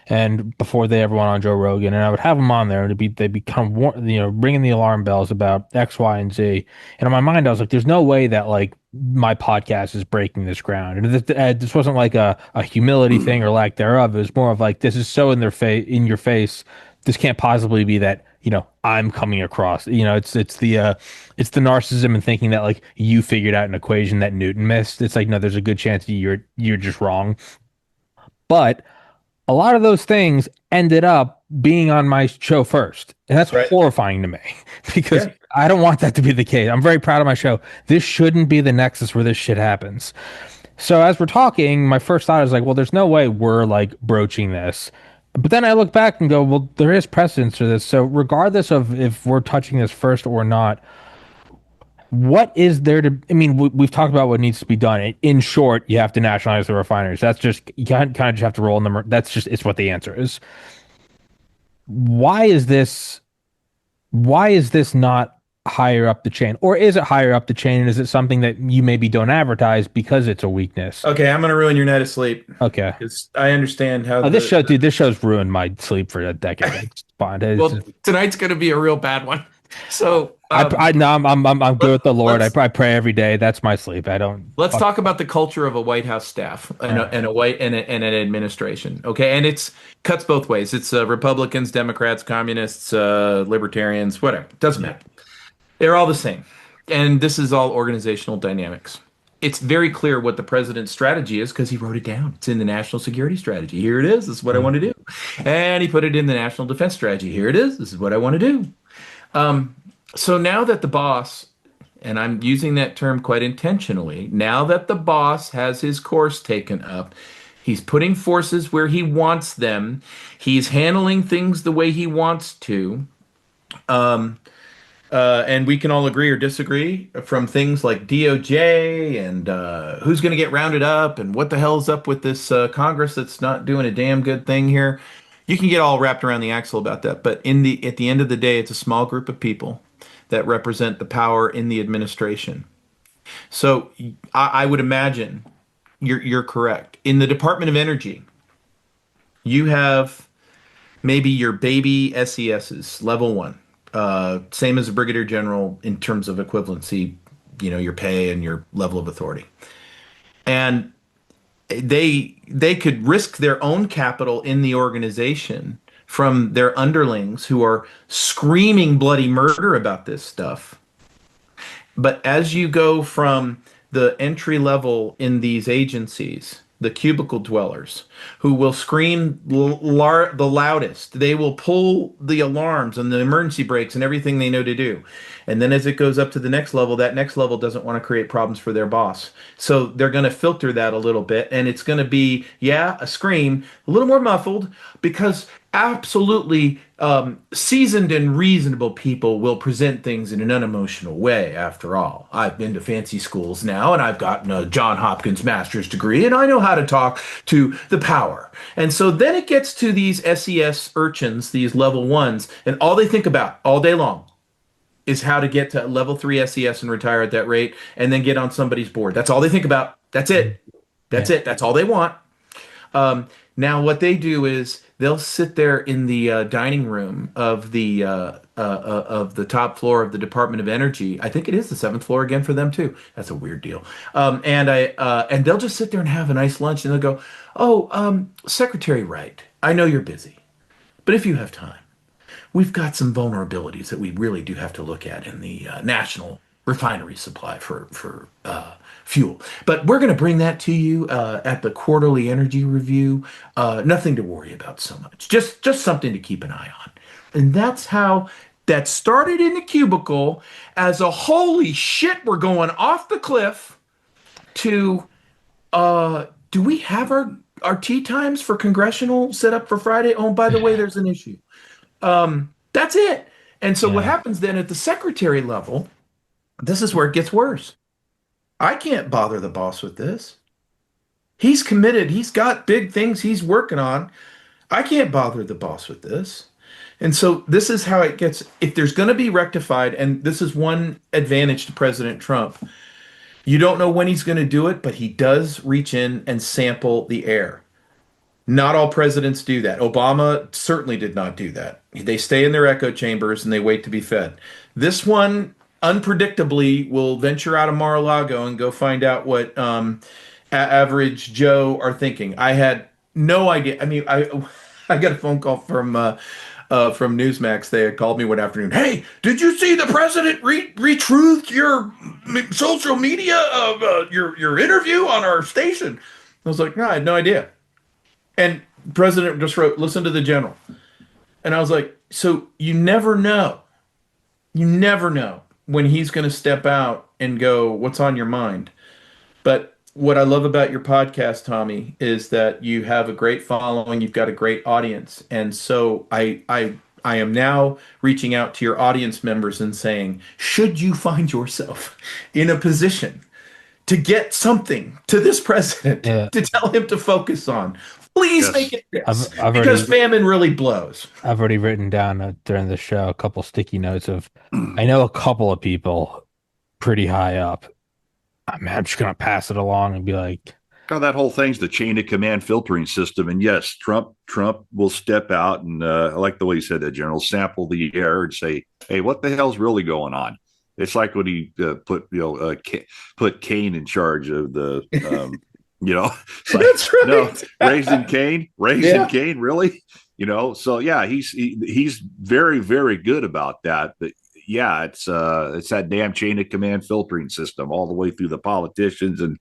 Speaker 1: and before they ever went on Joe Rogan, and I would have them on there, and they'd be kind of ringing the alarm bells about X, Y, and Z. And in my mind, I was like, "There's no way that like my podcast is breaking this ground." And this wasn't like a humility thing or lack thereof. It was more of like, this is so in your face. This can't possibly be that I'm coming across. It's the narcissism and thinking that like you figured out an equation that Newton missed. It's like, no, there's a good chance you're just wrong. But a lot of those things ended up being on my show first, and that's horrifying to me because I don't want that to be the case. I'm very proud of my show. This shouldn't be the nexus where this shit happens. So as we're talking, my first thought is like, well, there's no way we're like broaching this. But then I look back and go, well, there is precedence for this. So regardless of if we're touching this first or not, what is there to? I mean, we've talked about what needs to be done. In short, you have to nationalize the refineries. That's just, you kind of just have to roll in them. That's just, it's what the answer is. Why is this not higher up the chain, or is it higher up the chain, and is it something that you maybe don't advertise because it's a weakness?
Speaker 3: Okay, I'm gonna ruin your night of sleep.
Speaker 1: Okay,
Speaker 3: because I understand how
Speaker 1: this show's ruined my sleep for a decade. It's fine.
Speaker 3: Well, tonight's gonna be a real bad one. So
Speaker 1: I'm good with the Lord. I pray every day. That's my sleep. I don't.
Speaker 3: Let's talk about the culture of a White House staff and an administration. Okay, and it's cuts both ways. It's Republicans, Democrats, communists, libertarians, whatever. Doesn't matter. They're all the same. And this is all organizational dynamics. It's very clear what the president's strategy is because he wrote it down. It's in the national security strategy. Here it is. This is what I want to do. And he put it in the national defense strategy. Here it is. This is what I want to do. So now that the boss, and I'm using that term quite intentionally, now that the boss has his course taken up, he's putting forces where he wants them. He's handling things the way he wants to. And we can all agree or disagree from things like DOJ and who's going to get rounded up and what the hell's up with this Congress that's not doing a damn good thing here. You can get all wrapped around the axle about that. But at the end of the day, it's a small group of people that represent the power in the administration. So I would imagine you're correct. In the Department of Energy, you have maybe your baby SESs, level 1. Same as a brigadier general in terms of equivalency, your pay and your level of authority. And they could risk their own capital in the organization from their underlings who are screaming bloody murder about this stuff. But as you go from the entry level in these agencies, the cubicle dwellers, who will scream the loudest, they will pull the alarms and the emergency brakes and everything they know to do. And then as it goes up to the next level, that next level doesn't want to create problems for their boss. So they're going to filter that a little bit. And it's going to be, a scream, a little more muffled, because absolutely seasoned and reasonable people will present things in an unemotional way. After all, I've been to fancy schools now, and I've gotten a John Hopkins master's degree, and I know how to talk to the power. And so then it gets to these SES urchins, these level ones, and all they think about all day long is how to get to level 3 SES and retire at that rate, and then get on somebody's board. That's all they think about. That's it. That's
Speaker 1: Yeah.
Speaker 3: it. That's all they want. Now, what they do is they'll sit there in the dining room of the top floor of the Department of Energy. I think it is the seventh floor again for them too. That's a weird deal. And they'll just sit there and have a nice lunch, and they'll go, "Oh, Secretary Wright, I know you're busy, but if you have time, we've got some vulnerabilities that we really do have to look at in the national refinery supply for fuel. But we're going to bring that to you at the quarterly energy review. Nothing to worry about so much. Just something to keep an eye on." And that's how that started in the cubicle as a holy shit, we're going off the cliff to do we have our tea times for congressional set up for Friday? Oh, by the way, there's an issue. That's it. And so what
Speaker 1: Yeah.
Speaker 3: happens then at the secretary level, this is where it gets worse. I can't bother the boss with this. He's committed. He's got big things he's working on. I can't bother the boss with this. And so this is how it gets. If there's going to be rectified, and this is one advantage to President Trump, you don't know when he's going to do it, but he does reach in and sample the air. Not all presidents do that. Obama certainly did not do that. They stay in their echo chambers and they wait to be fed. This one, unpredictably, will venture out of Mar-a-Lago and go find out what average Joe are thinking. I had no idea. I mean, I got a phone call from Newsmax. They had called me one afternoon. "Hey, did you see the president retruthed your social media of your interview on our station?" I was like, "No, I had no idea." And the president just wrote, "Listen to the general." And I was like, so you never know. You never know when he's going to step out and go, "What's on your mind?" But what I love about your podcast, Tommy, is that you have a great following. You've got a great audience. And so I am now reaching out to your audience members and saying, should you find yourself in a position to get something to this president
Speaker 1: Yeah.
Speaker 3: to tell him to focus on, please
Speaker 2: Yes.
Speaker 3: make it this,
Speaker 1: I've
Speaker 3: because
Speaker 1: already
Speaker 3: famine really blows.
Speaker 1: I've already written down during the show a couple sticky notes of I know a couple of people pretty high up. I mean, I'm just gonna pass it along and be like,
Speaker 2: Oh, that whole thing's the chain of command filtering system. And yes, Trump will step out and I like the way he said that, General, sample the air and say, "Hey, what the hell's really going on?" It's like when he put Kane in charge of the it's like,
Speaker 3: That's right.
Speaker 2: no, raising
Speaker 3: Yeah.
Speaker 2: Kane, really? So yeah, he's very, very good about that. But yeah, it's that damn chain of command filtering system all the way through the politicians and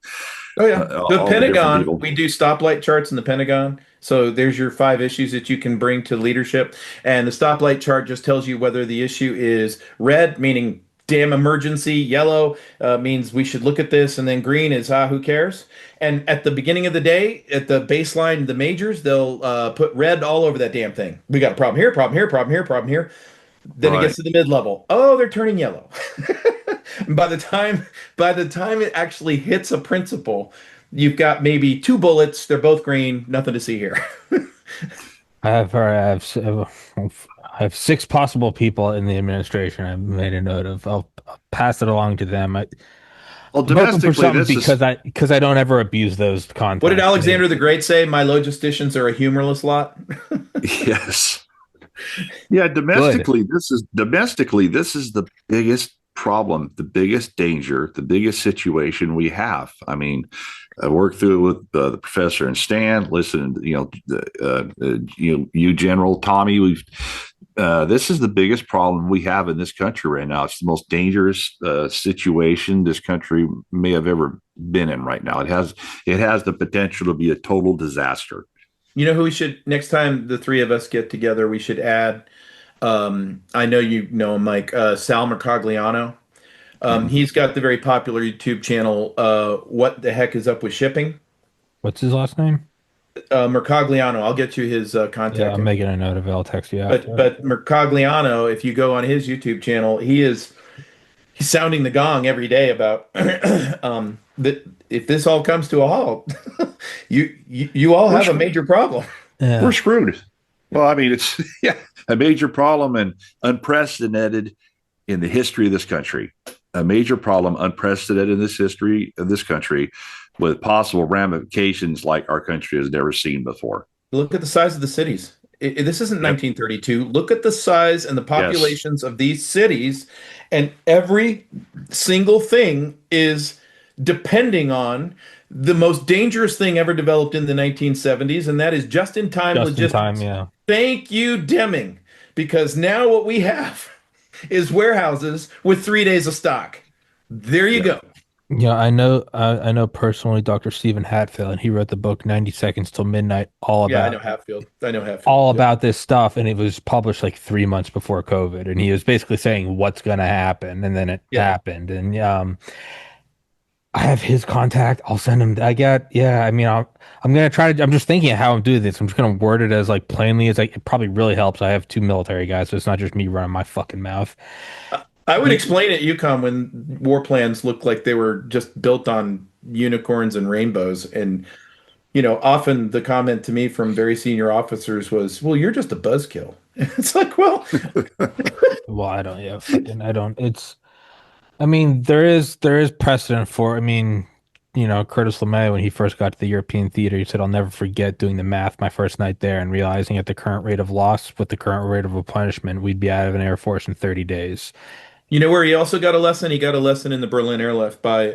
Speaker 3: Oh yeah,
Speaker 2: all
Speaker 3: the
Speaker 2: the different
Speaker 3: Pentagon.
Speaker 2: people.
Speaker 3: We do stoplight charts in the Pentagon. So there's your 5 issues that you can bring to leadership, and the stoplight chart just tells you whether the issue is red, meaning damn emergency; yellow means we should look at this; and then green is who cares. And at the beginning of the day, at the baseline, the majors, they'll put red all over that damn thing. We got a problem here, problem here, problem here, problem here. Then it
Speaker 2: Right.
Speaker 3: gets to the mid level. Oh, they're turning yellow. By the time it actually hits a principal, you've got maybe 2 bullets. They're both green. Nothing to see here.
Speaker 1: I have 6 possible people in the administration. I've made a note of. I'll pass it along to them.
Speaker 2: Well,
Speaker 1: I'm hoping for
Speaker 2: domestically,
Speaker 1: something
Speaker 2: this is
Speaker 1: because I don't ever abuse those
Speaker 3: What did
Speaker 1: contacts.
Speaker 3: Alexander the Great say? My logisticians are a humorless lot.
Speaker 2: yes, yeah. Domestically, this is the biggest problem, the biggest danger, the biggest situation we have. I mean, I worked through it with the professor and Stan. Listen, you General Tommy. This is the biggest problem we have in this country right now. It's the most dangerous situation this country may have ever been in right now. It has the potential to be a total disaster.
Speaker 3: You know who we should, next time the 3 of us get together, we should add, I know you know him, Mike, Sal Mercogliano. He's got the very popular YouTube channel, What the Heck is Up with Shipping?
Speaker 1: What's his last name?
Speaker 3: Mercogliano. I'll get you his
Speaker 1: Yeah,
Speaker 3: contact
Speaker 1: I'm
Speaker 3: info.
Speaker 1: making a note of it. I'll text you
Speaker 3: But
Speaker 1: after.
Speaker 3: but Mercogliano, if you go on his YouTube channel, he's sounding the gong every day about that if this all comes to a halt, you all
Speaker 2: We're
Speaker 3: have a major problem.
Speaker 2: we're
Speaker 1: Yeah,
Speaker 2: screwed. Well, I mean, it's yeah, a major problem and unprecedented in the history of this country. A major problem, unprecedented in this history of this country, with possible ramifications like our country has never seen before.
Speaker 3: Look at the size of the cities. This isn't
Speaker 2: Yep.
Speaker 3: 1932. Look at the size and the
Speaker 2: Yes.
Speaker 3: populations of these cities, and every single thing is depending on the most dangerous thing ever developed in the 1970s, and that is just-in-time
Speaker 1: just in time.
Speaker 3: logistics.
Speaker 1: Yeah.
Speaker 3: Thank you, Deming, because now what we have is warehouses with 3 days of stock. There you
Speaker 2: Yeah.
Speaker 3: go.
Speaker 1: Yeah, I know personally Dr. Stephen Hatfield, and he wrote the book 90 Seconds Till Midnight,
Speaker 3: Yeah, I know Hatfield. I know Hatfield.
Speaker 1: all
Speaker 3: Yep.
Speaker 1: about this stuff, and it was published like 3 months before COVID, and he was basically saying what's going to happen, and then it
Speaker 3: Yeah.
Speaker 1: happened, and I have his contact. I'll send him. Yeah. I mean, I'm gonna try to. I'm just thinking of how I'm doing this. I'm just gonna word it as like plainly as like. It probably really helps. I have two military guys, so it's not just me running my fucking mouth.
Speaker 3: I would explain at UConn when war plans looked like they were just built on unicorns and rainbows. And, often the comment to me from very senior officers was, well, you're just a buzzkill. It's like, well,
Speaker 1: Well, I don't. Yeah, fucking. I don't. It's. I mean, there is precedent for. I mean, Curtis LeMay when he first got to the European theater, he said, "I'll never forget doing the math my first night there and realizing at the current rate of loss with the current rate of replenishment, we'd be out of an Air Force in 30 days."
Speaker 3: you know where he also got a lesson? He got a lesson in the Berlin airlift by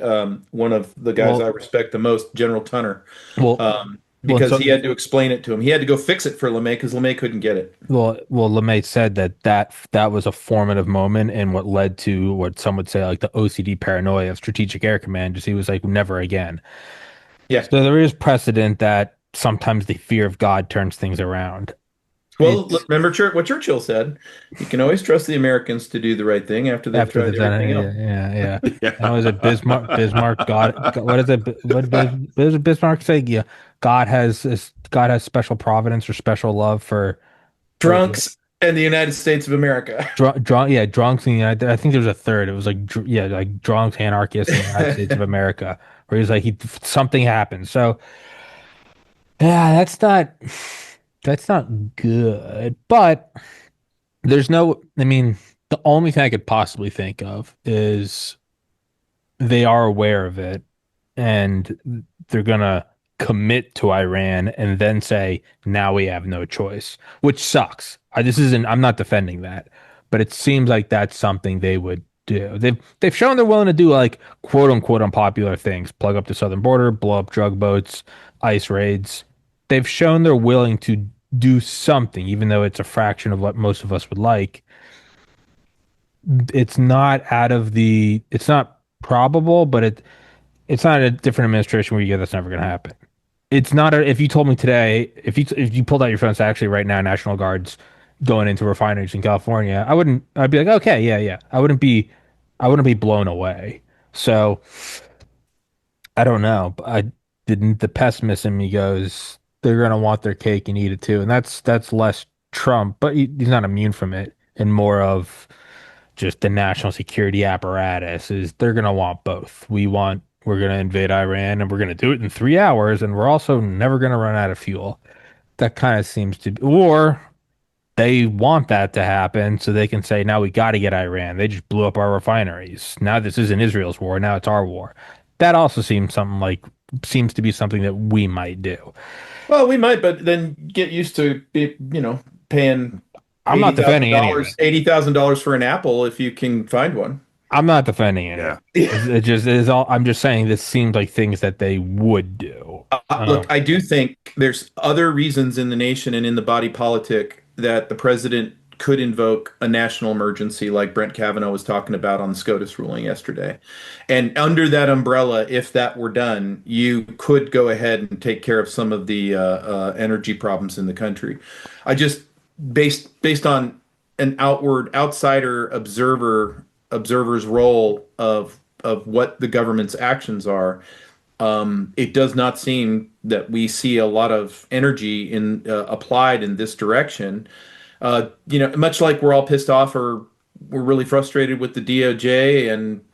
Speaker 3: one of the guys I
Speaker 1: Well,
Speaker 3: respect the most, General Tunner,
Speaker 1: well, well.
Speaker 3: because
Speaker 1: So
Speaker 3: he had to explain it to him. He had to go fix it for LeMay because LeMay couldn't get it.
Speaker 1: LeMay said that was a formative moment and what led to what some would say like the OCD paranoia of Strategic Air Command. Just he was like, never again.
Speaker 3: Yeah.
Speaker 1: So there is precedent that sometimes the fear of God turns things around.
Speaker 3: Well,
Speaker 1: It's
Speaker 3: remember what Churchill said. You can always trust the Americans to do the right thing after they've
Speaker 1: after the
Speaker 3: tried everything else.
Speaker 1: yeah, yeah, yeah. And was it
Speaker 2: Yeah.
Speaker 1: Bismarck? What is it? What does Bismarck say? Yeah, God has special providence or special love for what was it?
Speaker 3: Drunks and the United States of America.
Speaker 1: Yeah, drunks in the United. I think there was a third. It was like yeah, like drunks, anarchists in the United States of America, where he's like something happened. So yeah, that's not good. But there's no. I mean, the only thing I could possibly think of is they are aware of it and they're gonna commit to Iran and then say, now we have no choice, which sucks. I'm not defending that, but it seems like that's something they would do. They've shown they're willing to do like quote unquote unpopular things, plug up the southern border, blow up drug boats, ice raids. They've shown they're willing to do something, even though it's a fraction of what most of us would like. It's not probable, but it's not a different administration where you go, that's never going to happen. It's not if you told me today, if you pulled out your phone, so actually right now, National Guard's going into refineries in California, I'd be like, okay, yeah, yeah. I wouldn't be blown away. So I don't know. But the pessimist in me goes, they're going to want their cake and eat it too. And that's less Trump, but he's not immune from it and more of just the national security apparatus is they're going to want both. We're going to invade Iran and we're going to do it in 3 hours and we're also never going to run out of fuel. That kind of seems to be, or they want that to happen so they can say, now we got to get Iran. They just blew up our refineries. Now this isn't Israel's war. Now it's our war. That also seems to be something that we might do.
Speaker 3: Well, we might, but then get used to paying
Speaker 1: I'm
Speaker 3: eighty
Speaker 1: not
Speaker 3: thousand
Speaker 1: defending any of it.
Speaker 3: dollars, $80,000 for an apple if you can find one.
Speaker 1: I'm not defending any of
Speaker 2: Yeah.
Speaker 1: it. It just is all. I'm just saying this seems like things that they would do.
Speaker 3: Look, I do think there's other reasons in the nation and in the body politic that the president could invoke a national emergency, like Brent Kavanaugh was talking about on the SCOTUS ruling yesterday. And under that umbrella, if that were done, you could go ahead and take care of some of the energy problems in the country. I just based on an outsider observer's role of what the government's actions are. It does not seem that we see a lot of energy in applied in this direction. Much like we're all pissed off or we're really frustrated with the DOJ and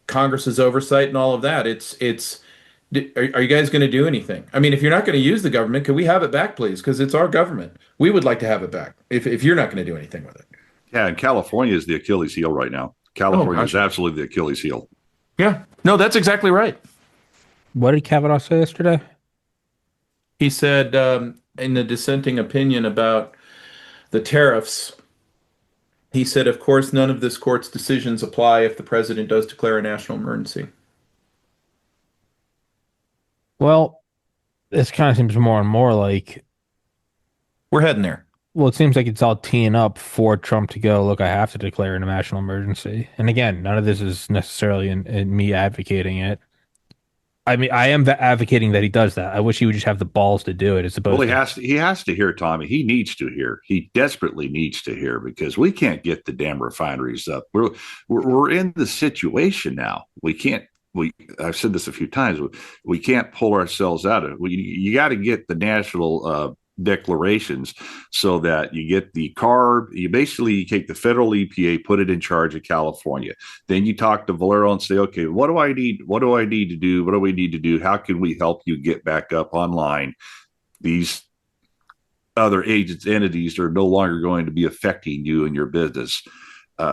Speaker 3: Congress's oversight and all of that. Are you guys going to do anything? I mean, if you're not going to use the government, could we have it back, please? Because it's our government. We would like to have it back if you're not going to do anything with it.
Speaker 2: Yeah, and California is the Achilles heel right now. California is absolutely the Achilles heel.
Speaker 3: Yeah, no, that's exactly right.
Speaker 1: What did Kavanaugh say yesterday?
Speaker 3: He said in the dissenting opinion about the tariffs, he said, of course, none of this court's decisions apply if the president does declare a national emergency.
Speaker 1: Well, this kind of seems more and more like
Speaker 3: we're heading there.
Speaker 1: Well, it seems like it's all teeing up for Trump to go, look, I have to declare a national emergency. And again, none of this is necessarily in me advocating it. I mean, I am advocating that he does that. I wish he would just have the balls to do it as opposed
Speaker 2: he has to hear, Tommy. He needs to hear. He desperately needs to hear because we can't get the damn refineries up. We're in the situation now. I've said this a few times. We can't pull ourselves out of it. You got to get the national declarations so that you get the CARB. You basically take the federal EPA, put it in charge of California. Then you talk to Valero and say, okay, what do I need? What do I need to do? What do we need to do? How can we help you get back up online? These other entities are no longer going to be affecting you and your business.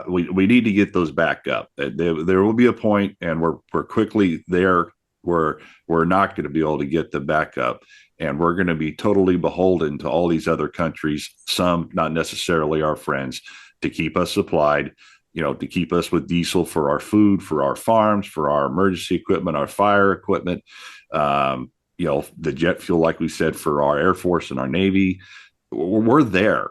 Speaker 2: We need to get those back up. There will be a point, and we're quickly there where we're not going to be able to get them back up. And we're going to be totally beholden to all these other countries, some not necessarily our friends, to keep us supplied, to keep us with diesel for our food, for our farms, for our emergency equipment, our fire equipment, the jet fuel, like we said, for our Air Force and our Navy. We're there.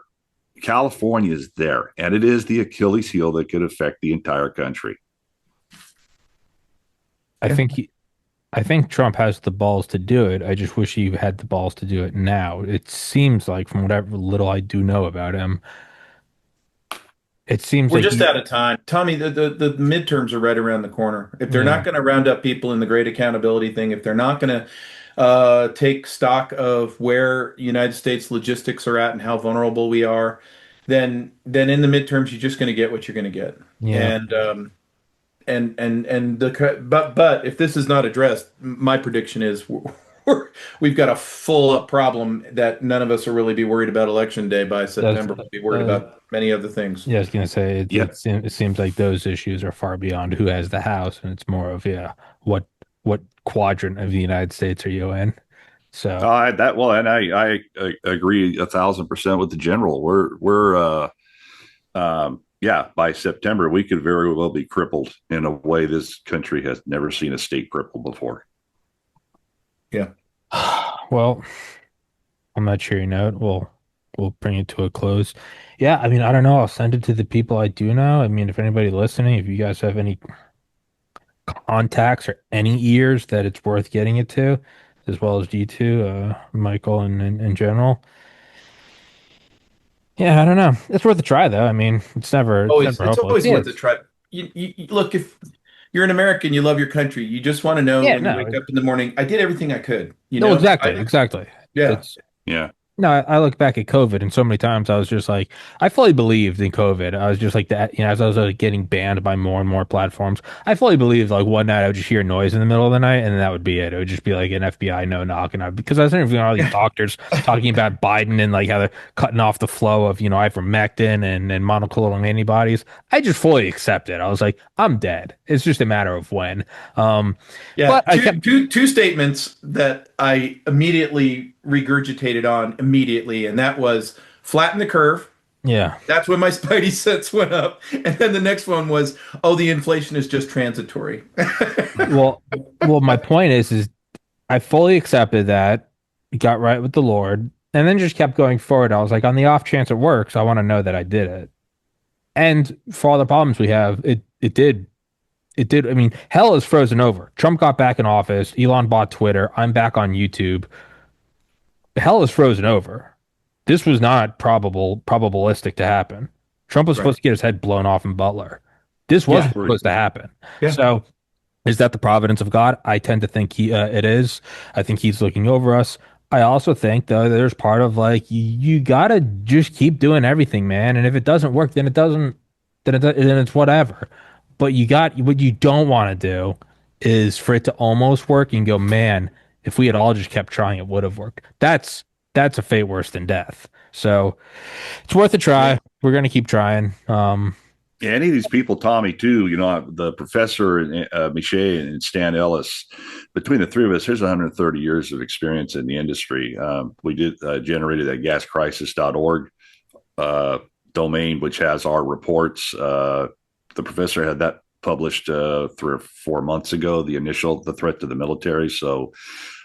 Speaker 2: California is there, and it is the Achilles heel that could affect the entire country.
Speaker 1: I think Trump has the balls to do it. I just wish he had the balls to do it now. It seems like, from whatever little I do know about him, it seems
Speaker 3: we're
Speaker 1: like
Speaker 3: just out of time. Tommy, the midterms are right around the corner. If they're not going to round up people in the great accountability thing, if they're not going to take stock of where United States logistics are at and how vulnerable we are, then in the midterms, you're just going to get what you're going to get.
Speaker 1: Yeah.
Speaker 3: But if this is not addressed, my prediction is we've got a full up problem that none of us will really be worried about election day by September. We'll be worried about many other things.
Speaker 1: Yeah, I was going to say it seems like those issues are far beyond who has the House, and it's more of what quadrant of the United States are you in? So
Speaker 2: I agree 1,000% with the general. We're by September, we could very well be crippled in a way this country has never seen a state crippled before.
Speaker 3: Yeah.
Speaker 1: Well, on that cheery note, we'll bring it to a close. Yeah, I mean, I don't know. I'll send it to the people I do know. I mean, if anybody listening, if you guys have any contacts or any ears that it's worth getting it to, as well as G2, Michael, and in general. Yeah, I don't know. It's worth a try, though. I mean, it's always
Speaker 3: worth a try. You look, if you're an American, you love your country. You just want to know when you wake up in the morning, I did everything I could.
Speaker 1: Exactly.
Speaker 3: Yeah.
Speaker 1: No, I look back at COVID, and so many times I was just like, I fully believed in COVID. I was just like that, as I was getting banned by more and more platforms, I fully believed like one night I would just hear noise in the middle of the night, and then that would be it. It would just be like an FBI no knock, because I was interviewing all these doctors talking about Biden and like how they're cutting off the flow of ivermectin and monoclonal antibodies. I just fully accepted. I was like, I'm dead. It's just a matter of when.
Speaker 3: But two statements that I immediately regurgitated on immediately, and that was flatten the curve.
Speaker 1: Yeah,
Speaker 3: that's when my spidey sense went up. And then the next one was, the inflation is just transitory.
Speaker 1: well, my point is I fully accepted that, got right with the Lord, and then just kept going forward. I was like, on the off chance it works, I want to know that I did it. And for all the problems we have, it did. It did. I mean, hell is frozen over. Trump got back in office. Elon bought Twitter. I'm back on YouTube. Hell is frozen over. This was not probabilistic to happen. Trump was supposed to get his head blown off in Butler. This wasn't supposed to happen. Yeah. So Is that the providence of God? I tend to think it is. I think he's looking over us. I also think though there's part of like you gotta just keep doing everything, man. And if it doesn't work, then it doesn't. Then it's whatever. But you got what you don't want to do is for it to almost work and go, man. If we had all just kept trying, it would have worked. That's a fate worse than death. So it's worth a
Speaker 2: Yeah.
Speaker 1: try. We're gonna keep trying.
Speaker 2: Yeah, any of these people, Tommy, too, the professor, Miche and Stan Ellis, between the three of us, there's 130 years of experience in the industry. We did generated that gascrisis.org domain, which has our reports. The professor had that published 3 or 4 months ago, the threat to the military. So,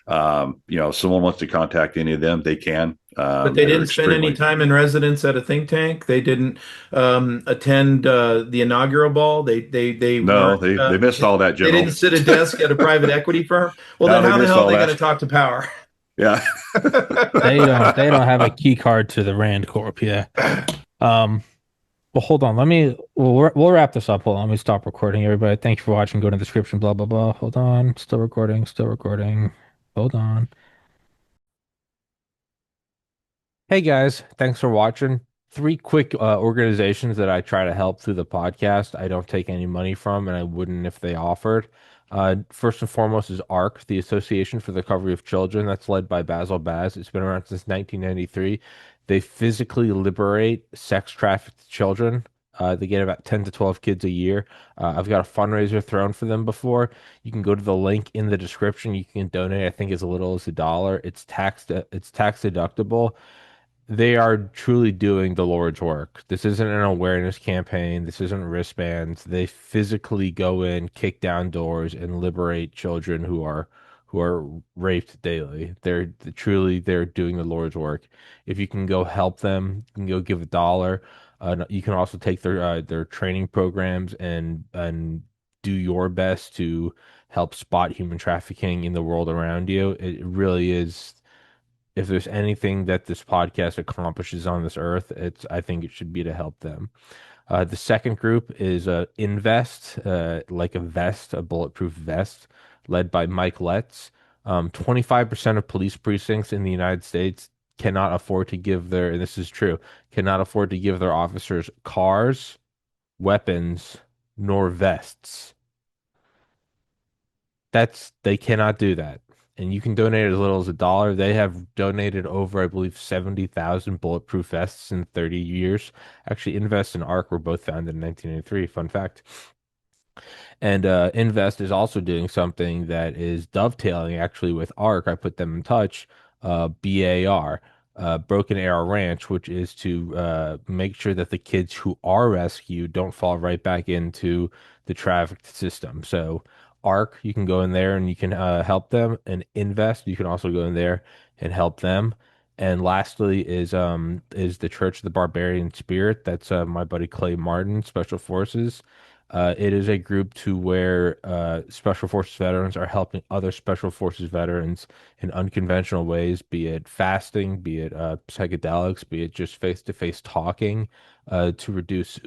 Speaker 2: if someone wants to contact any of them, they can.
Speaker 3: But they
Speaker 2: They're
Speaker 3: didn't spend any
Speaker 2: extremely.
Speaker 3: time in residence at a think tank. They didn't attend the inaugural ball. They
Speaker 2: No,
Speaker 3: weren't.
Speaker 2: they missed all that,
Speaker 3: They didn't
Speaker 2: General.
Speaker 3: sit at a desk at a private equity firm. Well,
Speaker 2: No,
Speaker 3: then
Speaker 2: they
Speaker 3: how the
Speaker 2: missed
Speaker 3: hell are
Speaker 2: all
Speaker 3: they going to
Speaker 2: that.
Speaker 3: talk to power?
Speaker 2: Yeah.
Speaker 1: They don't have a key card to the Rand Corp. Yeah. Um, well, hold on. We'll wrap this up. Hold on. Let me stop recording, everybody. Thank you for watching. Go to the description, blah, blah, blah. Hold on. Still recording, still recording. Hold on. Hey guys, thanks for watching. Three quick organizations that I try to help through the podcast. I don't take any money from, and I wouldn't if they offered. First and foremost is ARC, the Association for the Recovery of Children. That's led by Basil Baz. It's been around since 1993. They physically liberate sex trafficked children. They get about 10 to 12 kids a year. I've got a fundraiser thrown for them before. You can go to the link in the description. You can donate, I think, as little as $1. It's tax deductible. They are truly doing the Lord's work. This isn't an awareness campaign. This isn't wristbands. They physically go in, kick down doors, and liberate children who are raped daily. They're doing the Lord's work. If you can go help them, you can go give $1. You can also take their training programs and do your best to help spot human trafficking in the world around you. It really is, if there's anything that this podcast accomplishes on this earth, I think it should be to help them. The second group is Invest, like a vest, a bulletproof vest, led by Mike Letts. 25% of police precincts in the United States cannot afford to give their, and this is true, cannot afford to give their officers cars, weapons, nor vests. They cannot do that. And you can donate as little as $1. They have donated over, I believe, 70,000 bulletproof vests in 30 years. Actually, Invest and ARC were both founded in 1983. Fun fact. And Invest is also doing something that is dovetailing actually with ARC. I put them in touch. BAR, Broken Arrow Ranch, which is to make sure that the kids who are rescued don't fall right back into the trafficked system. So ARC, you can go in there and you can help them, and Invest, you can also go in there and help them. And lastly is the Church of the Barbarian Spirit. That's my buddy Clay Martin, Special Forces. It is a group to where Special Forces veterans are helping other Special Forces veterans in unconventional ways, be it fasting, be it psychedelics, be it just face-to-face talking, to reduce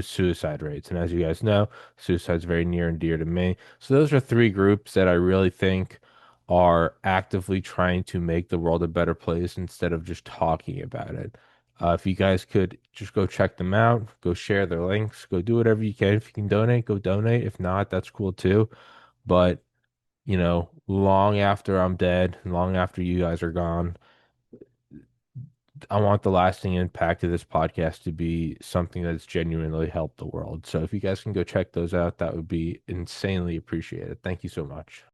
Speaker 1: suicide rates. And as you guys know, suicide is very near and dear to me. So those are three groups that I really think are actively trying to make the world a better place instead of just talking about it. If you guys could just go check them out, go share their links, go do whatever you can. If you can donate, go donate. If not, that's cool too. But, long after I'm dead and long after you guys are gone, I want the lasting impact of this podcast to be something that's genuinely helped the world. So if you guys can go check those out, that would be insanely appreciated. Thank you so much.